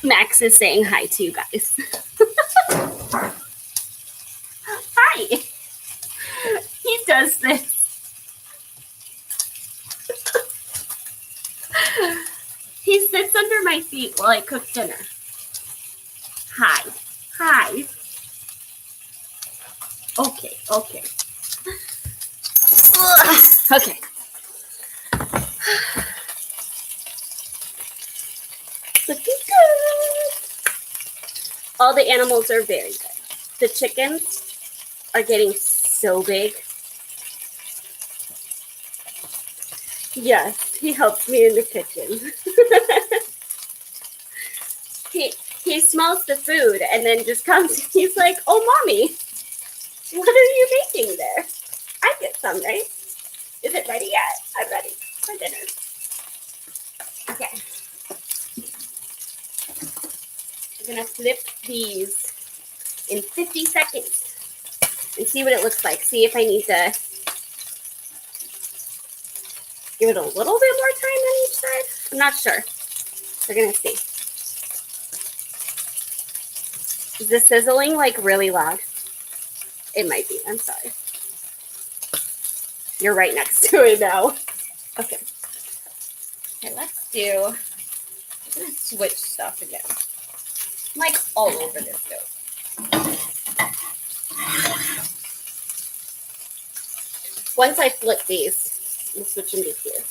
Max is saying hi to you guys. Hi. He does this. He sits under my feet while I cook dinner. Hi. Hi. Okay, okay. Ugh. Okay. Looking good. All the animals are very good. The chickens are getting so big. Yes, he helps me in the kitchen. he smells the food and then just comes. He's like, "Oh, mommy, what are you making there? I get some, right? Is it ready yet? I'm ready for dinner." Okay. We're gonna flip these in 50 seconds and see what it looks like. See if I need to give it a little bit more time on each side. I'm not sure. We're gonna see. Is the sizzling like really loud? It might be. I'm sorry. You're right next to it now. Okay. Okay, let's do. I'm gonna switch stuff again. I'm like all over this stove. Once I flip these, we'll switch them to here.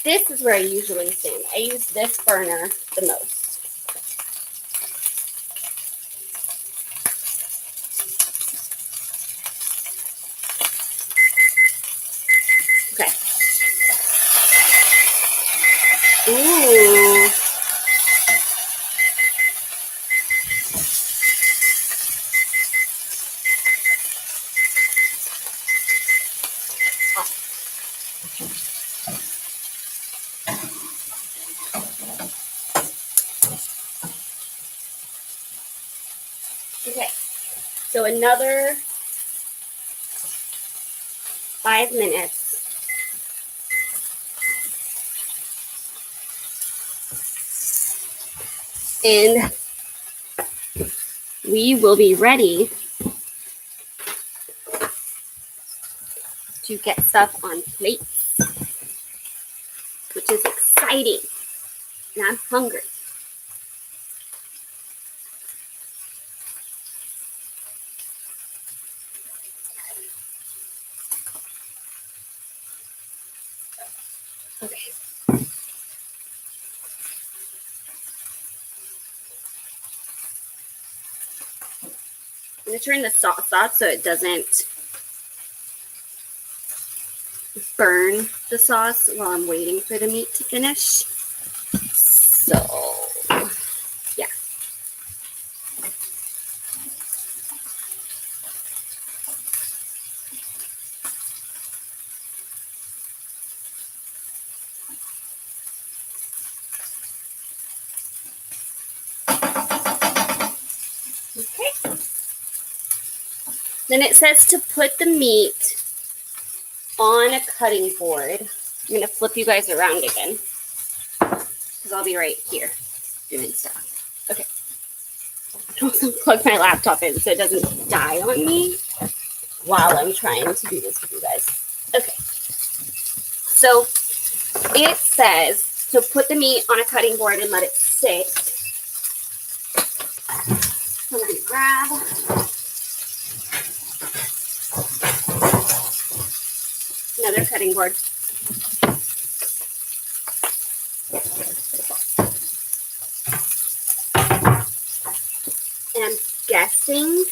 This is where I usually stand. I use this burner the most. Okay. Ooh. Okay. So another 5 minutes. And we will be ready to get stuff on plates, which is exciting. And I'm hungry. Okay. I'm going to turn the sauce off so it doesn't burn the sauce while I'm waiting for the meat to finish. So, yeah. Okay. Then it says to put the meat on a cutting board. I'm going to flip you guys around again because I'll be right here doing stuff. Okay. I also plug my laptop in so it doesn't die on me while I'm trying to do this with you guys. Okay. So it says to put the meat on a cutting board and let it sit. So I'm going to grab another cutting board. And I'm guessing.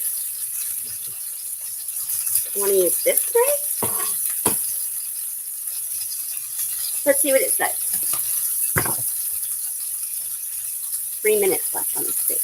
I want to use this knife. Let's see what it says. 3 minutes left on the steak.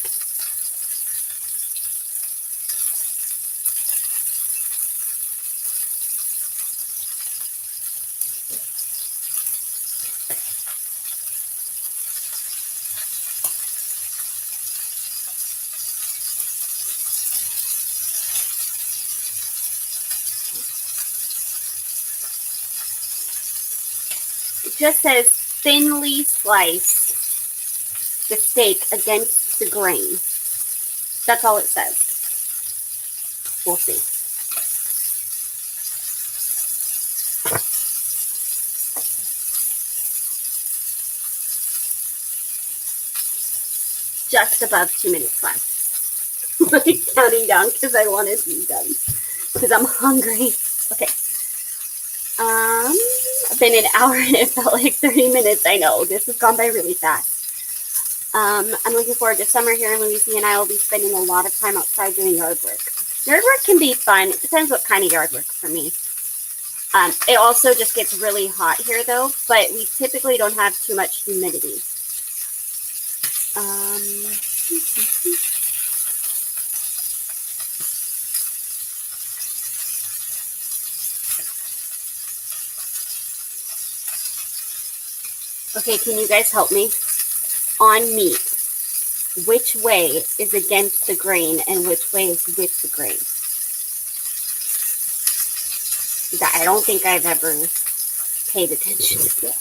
It just says thinly slice the steak against the grain. That's all it says. We'll see. Just above 2 minutes left. I'm counting down because I want it to be done. Because I'm hungry. Okay. I've been an hour and it felt like 30 minutes. I know. This has gone by really fast. I'm looking forward to summer here in Louisiana. I will be spending a lot of time outside doing yard work. Yard work can be fun. It depends what kind of yard work for me. It also just gets really hot here though, but we typically don't have too much humidity. Okay, can you guys help me? On meat, which way is against the grain and which way is with the grain? I don't think I've ever paid attention to that.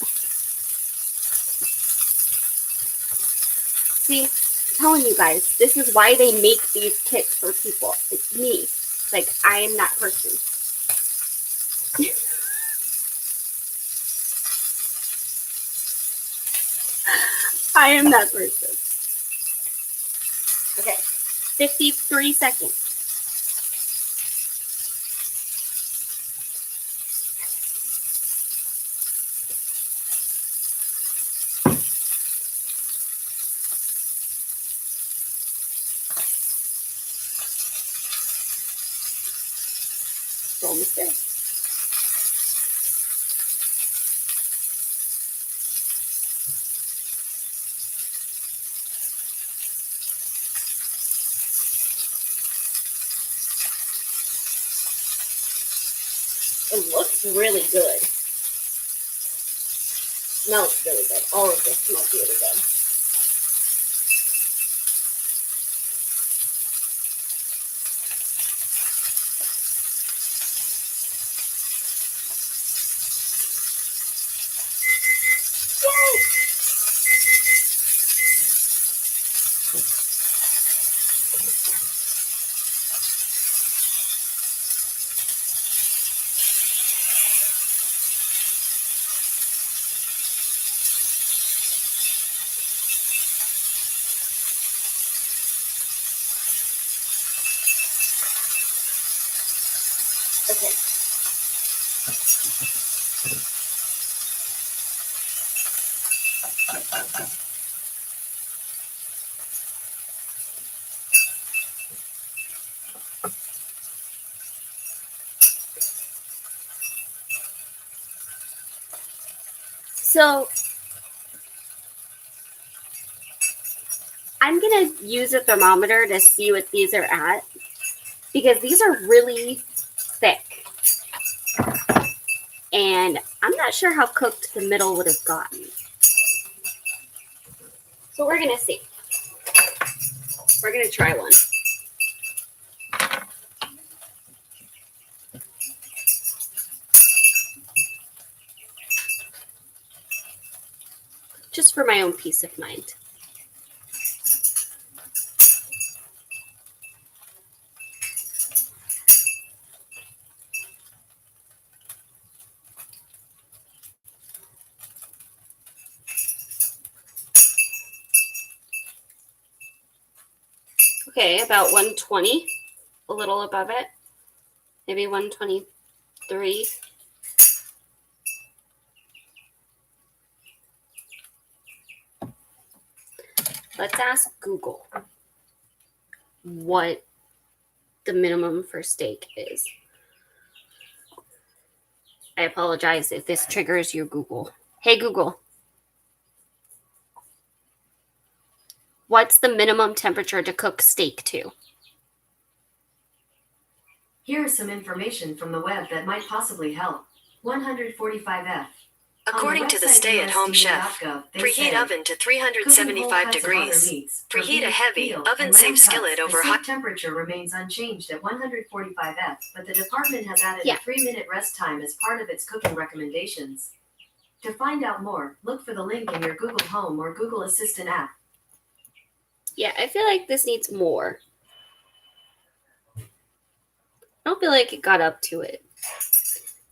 See, I'm telling you guys, this is why they make these kits for people. It's me. Like, I am that person. I am that person. Okay, 53 seconds. Almost there. It looks really good. Smells really good. All of this smells really good. Yay! Okay. So I'm going to use a thermometer to see what these are at because these are really thick. And I'm not sure how cooked the middle would have gotten. So we're going to see. We're going to try one. Just for my own peace of mind. Okay, about 120, a little above it, maybe 123. Let's ask Google what the minimum for steak is. I apologize if this triggers your Google. Hey, Google. What's the minimum temperature to cook steak to? Here is some information from the web that might possibly help. 145F. According to the stay-at-home chef, preheat oven to 375 degrees. Preheat a heavy, oven-safe skillet over high temperature remains unchanged at 145F, but the department has added a 3-minute rest time as part of its cooking recommendations. To find out more, look for the link in your Google Home or Google Assistant app. Yeah, I feel like this needs more. I don't feel like it got up to it.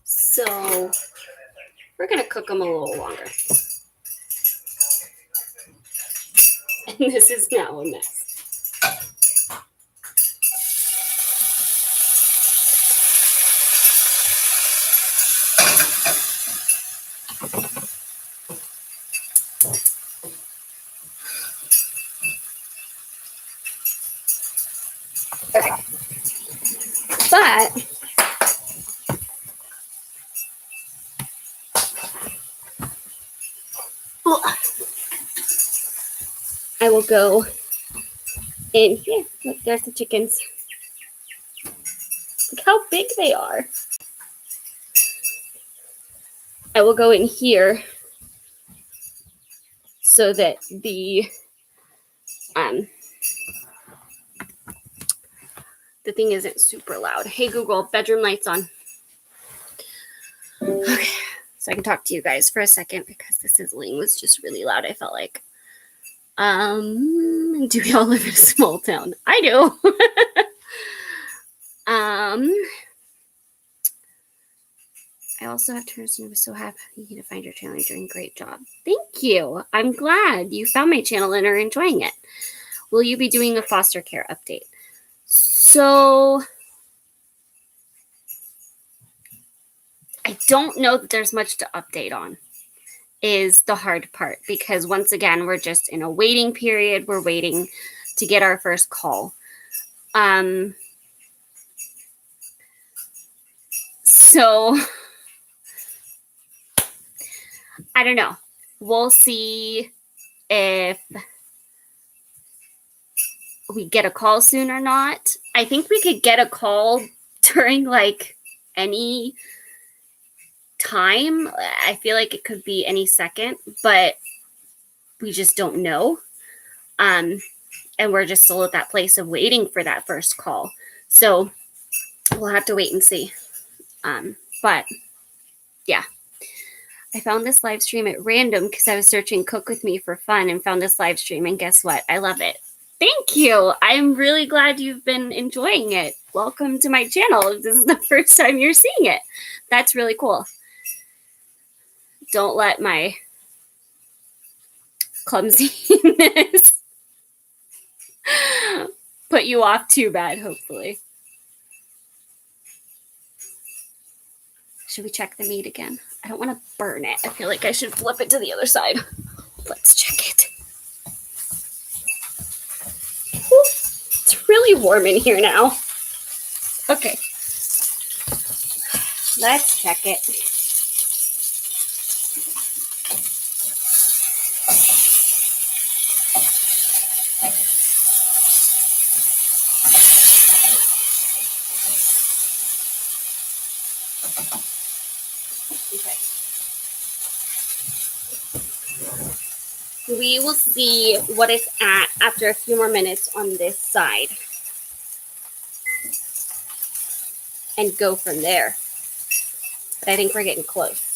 So we're going to cook them a little longer. And this is now a mess. Okay. But I will go in here. Look, there's the chickens. Look how big they are. I will go in here so that the thing isn't super loud. Hey Google, bedroom lights on. Okay, so I can talk to you guys for a second because the sizzling was just really loud, I felt like. Do y'all live in a small town? I do. I also have to and was so happy to find your channel. You're doing a great job. Thank you. I'm glad you found my channel and are enjoying it. Will you be doing a foster care update? So I don't know that there's much to update on, is the hard part, because once again, we're just in a waiting period. We're waiting to get our first call. So I don't know. We'll see if we get a call soon or not. I think we could get a call during like any time. I feel like it could be any second, but we just don't know. And we're just still at that place of waiting for that first call. So we'll have to wait and see. But yeah, I found this live stream at random because I was searching Cook With Me for fun and found this live stream, and guess what? I love it. Thank you. I'm really glad you've been enjoying it. Welcome to my channel. If this is the first time you're seeing it, that's really cool. Don't let my clumsiness put you off too bad, hopefully. Should we check the meat again? I don't want to burn it. I feel like I should flip it to the other side. Let's check it. Ooh, it's really warm in here now. Okay. Let's check it. Okay. We will see what it's at after a few more minutes on this side and go from there. But I think we're getting close.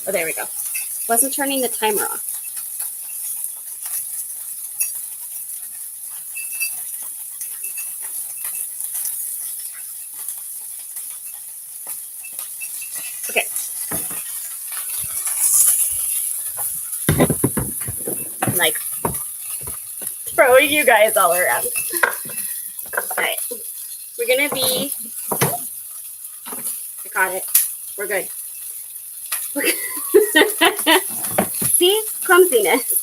Oh, there we go. Wasn't turning the timer off. Okay. I'm like throwing you guys all around. All right. We're going to be Got it. We're good. See? Clumsiness.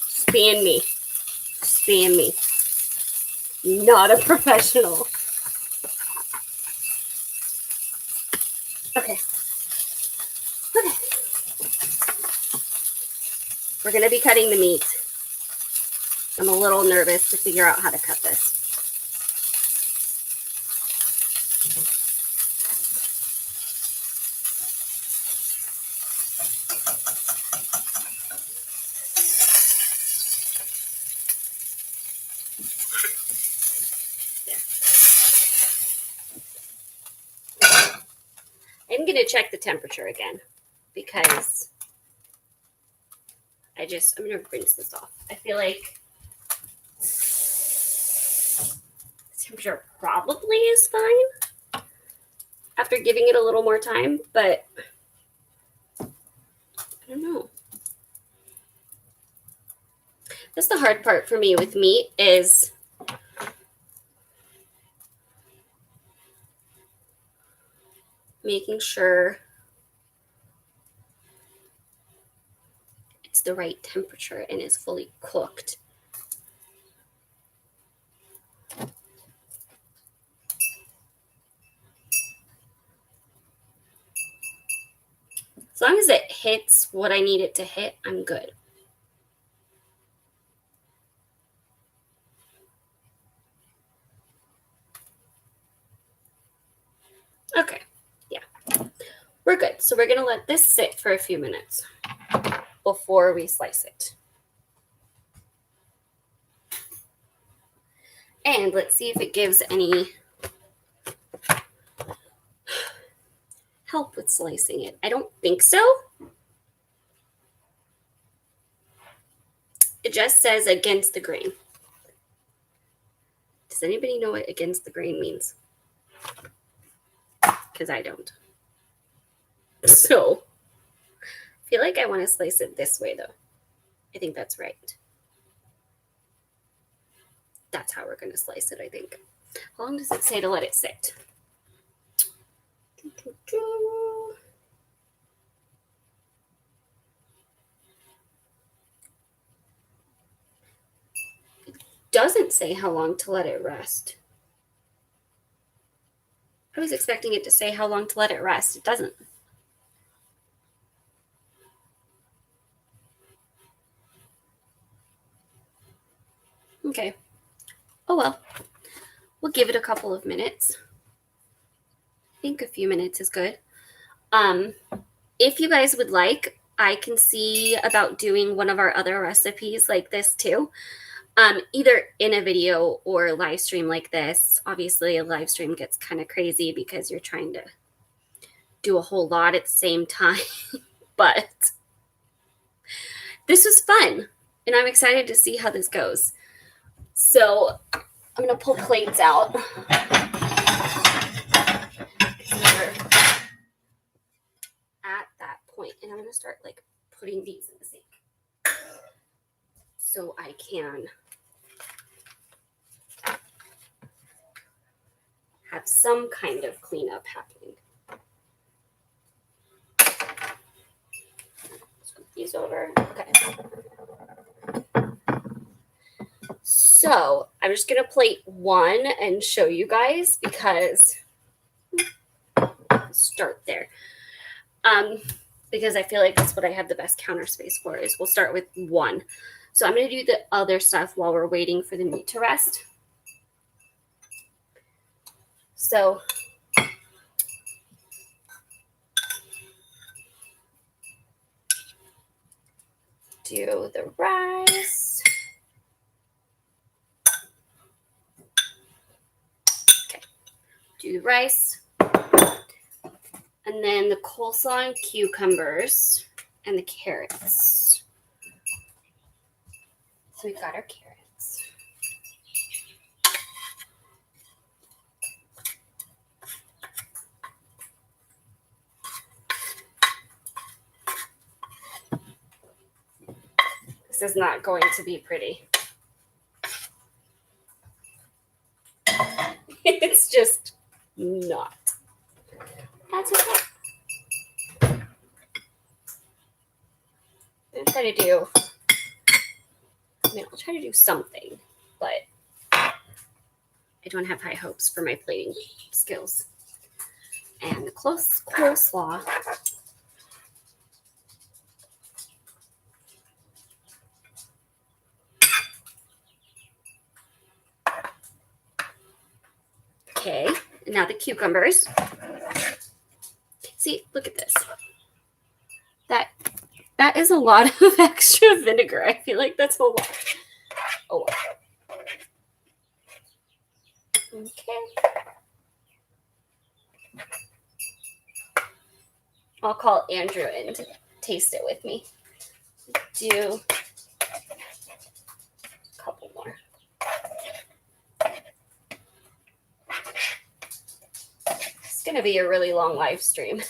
Just me. Just me. Not a professional. Okay. Okay. We're going to be cutting the meat. I'm a little nervous to figure out how to cut this. I'm going to check the temperature again because I'm going to rinse this off. I feel like the temperature probably is fine after giving it a little more time, but I don't know. That's the hard part for me with meat is making sure it's the right temperature and is fully cooked. As long as it hits what I need it to hit, I'm good. Okay, yeah, we're good. So we're gonna let this sit for a few minutes before we slice it. And let's see if it gives any help with slicing it. I don't think so. It just says against the grain. Does anybody know what against the grain means? Because I don't. So I feel like I want to slice it this way though. I think that's right. That's how we're going to slice it, I think. How long does it say to let it sit? It doesn't say how long to let it rest. I was expecting it to say how long to let it rest. It doesn't. Okay. Oh well. We'll give it a couple of minutes. I think a few minutes is good. If you guys would like, I can see about doing one of our other recipes like this too. Either in a video or live stream like this. Obviously, a live stream gets kind of crazy because you're trying to do a whole lot at the same time. But this was fun, and I'm excited to see how this goes. So I'm going to pull plates out. We're at that point, and I'm going to start like putting these in the sink so I can have some kind of cleanup happening. Scoop these over. Okay. So I'm just going to plate one and show you guys because start there. Because I feel like that's what I have the best counter space for is we'll start with one. So I'm going to do the other stuff while we're waiting for the meat to rest. So do the rice. Okay. Do the rice. And then the coleslaw and cucumbers and the carrots. So we've got our carrots. This is not going to be pretty. It's just not. That's okay. I'll try to do something, but I don't have high hopes for my plating skills. And the coleslaw. Okay, and now the cucumbers. See, look at this. That is a lot of extra vinegar. I feel like that's a lot. Okay. I'll call Andrew in to taste it with me. Do a couple more. It's going to be a really long live stream.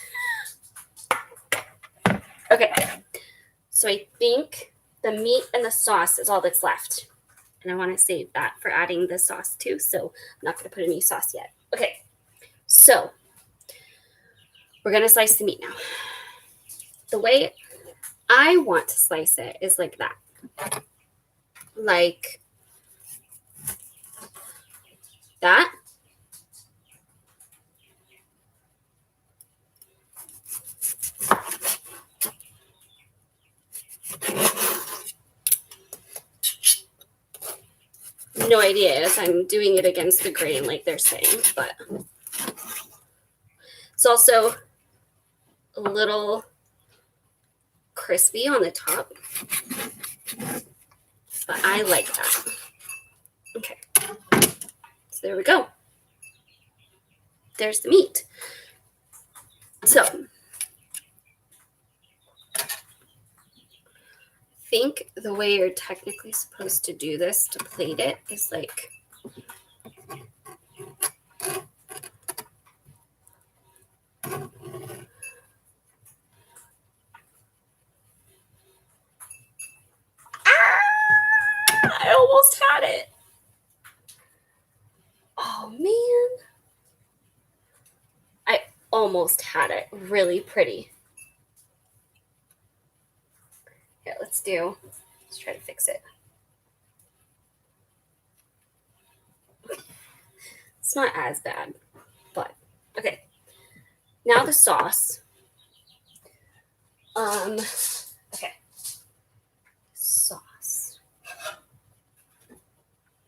Okay. So I think the meat and the sauce is all that's left. And I want to save that for adding the sauce too. So I'm not going to put any sauce yet. Okay. So we're going to slice the meat now. The way I want to slice it is like that. Like that. No idea if I'm doing it against the grain like they're saying, but it's also a little crispy on the top, but I like that. Okay, so there we go. There's the meat. So I think the way you're technically supposed to do this to plate it is like I almost had it. Oh man. I almost had it. Really pretty. Here, let's try to fix it. It's not as bad, but okay. Now the sauce. Okay. Sauce.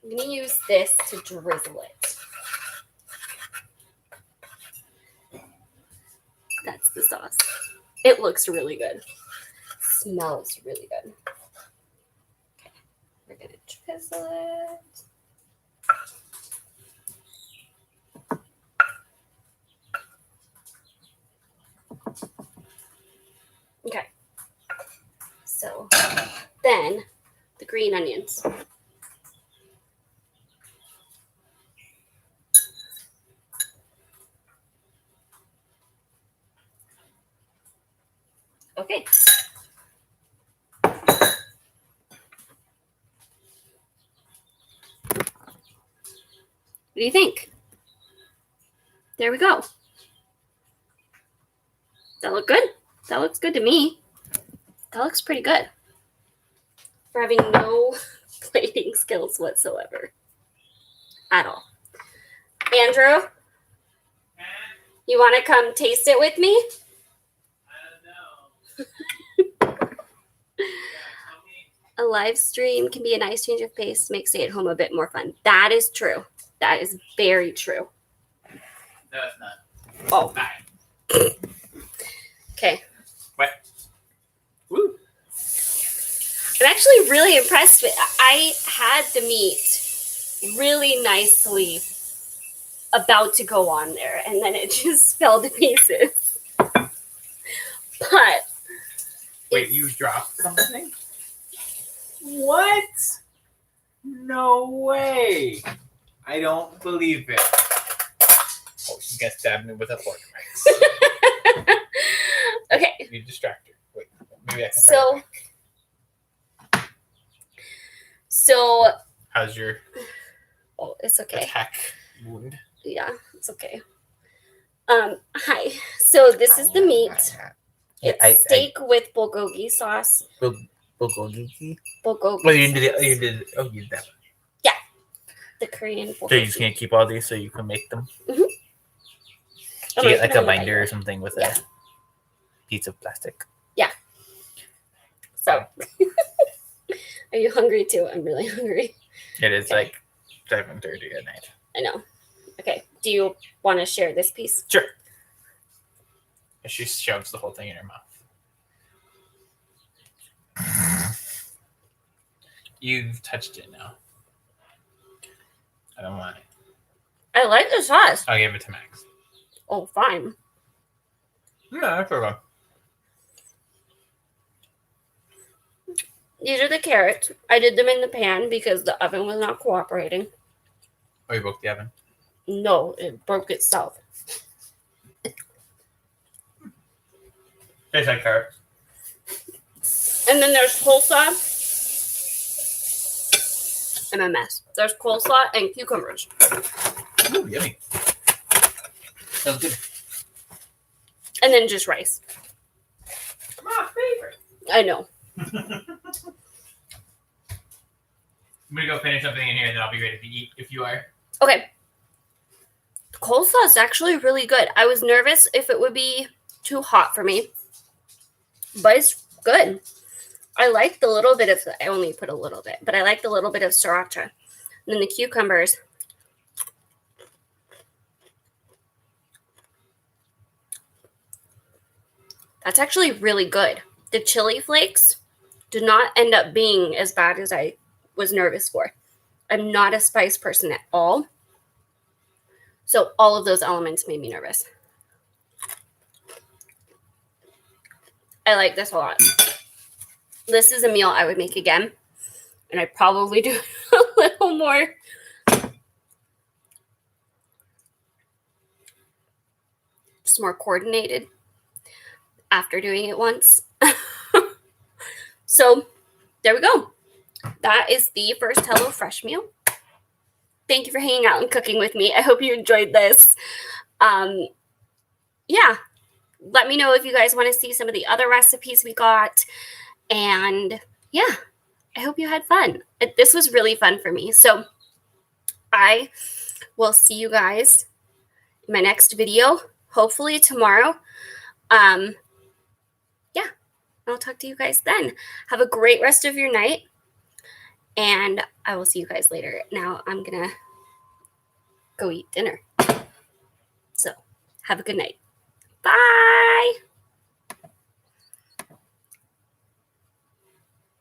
I'm gonna use this to drizzle it. That's the sauce. It looks really good. Smells really good. Okay. We're gonna drizzle it. Okay. So then the green onions. Okay. What do you think? There we go. That look good? That looks good to me. That looks pretty good. For having no plating skills whatsoever. At all. Andrew, you want to come taste it with me? I don't know. A live stream can be a nice change of pace to make stay at home a bit more fun. That is true. That is very true. No, it's not. Oh. Bye. Okay. What? Woo. I'm actually really impressed with. I had the meat really nicely about to go on there, and then it just fell to pieces. But wait, you dropped something? What? No way! I don't believe it. Oh, she got stabbed me with a fork. Okay. You distract her. Wait, maybe I can. So. How's your Oh, it's okay. attack wound? Yeah, it's okay. Hi. So this is the meat. Yeah, It's steak with bulgogi sauce. Bulgogi. Bulgogi. Oh, you did. Oh, you did that. Yeah, the Korean bulgogi. So you just can't keep all these, so you can make them. Mm-hmm. Do you get like a binder or something with Yeah. a piece of plastic? Yeah. So, are you hungry too? I'm really hungry. It is Okay. like 7:30 at night. I know. Okay. Do you want to share this piece? Sure. She shoves the whole thing in her mouth. You've touched it now. I don't want it. I like the sauce. I'll give it to Max. Oh, fine. Yeah, that's okay. These are the carrots. I did them in the pan because the oven was not cooperating. Oh, you broke the oven? No, it broke itself. Tastes like carrots. And then there's coleslaw. I'm a mess. There's coleslaw and cucumbers. Ooh, yummy. Sounds good. And then just rice. My favorite. I know. I'm gonna go finish something in here, and then I'll be ready to eat if you are. Okay. Coleslaw is actually really good. I was nervous if it would be too hot for me, but it's good. I like the little bit of, I only put a little bit, but I like the little bit of sriracha. And then the cucumbers. That's actually really good. The chili flakes did not end up being as bad as I was nervous for. I'm not a spice person at all. So all of those elements made me nervous. I like this a lot. This is a meal I would make again. And I'd probably do a little more. Just more coordinated after doing it once. So there we go. That is the first HelloFresh meal. Thank you for hanging out and cooking with me. I hope you enjoyed this. Yeah. Let me know if you guys want to see some of the other recipes we got. And yeah, I hope you had fun. This was really fun for me. So I will see you guys in my next video, hopefully tomorrow. Yeah, I'll talk to you guys then. Have a great rest of your night. And I will see you guys later. Now I'm going to go eat dinner. So have a good night. Bye.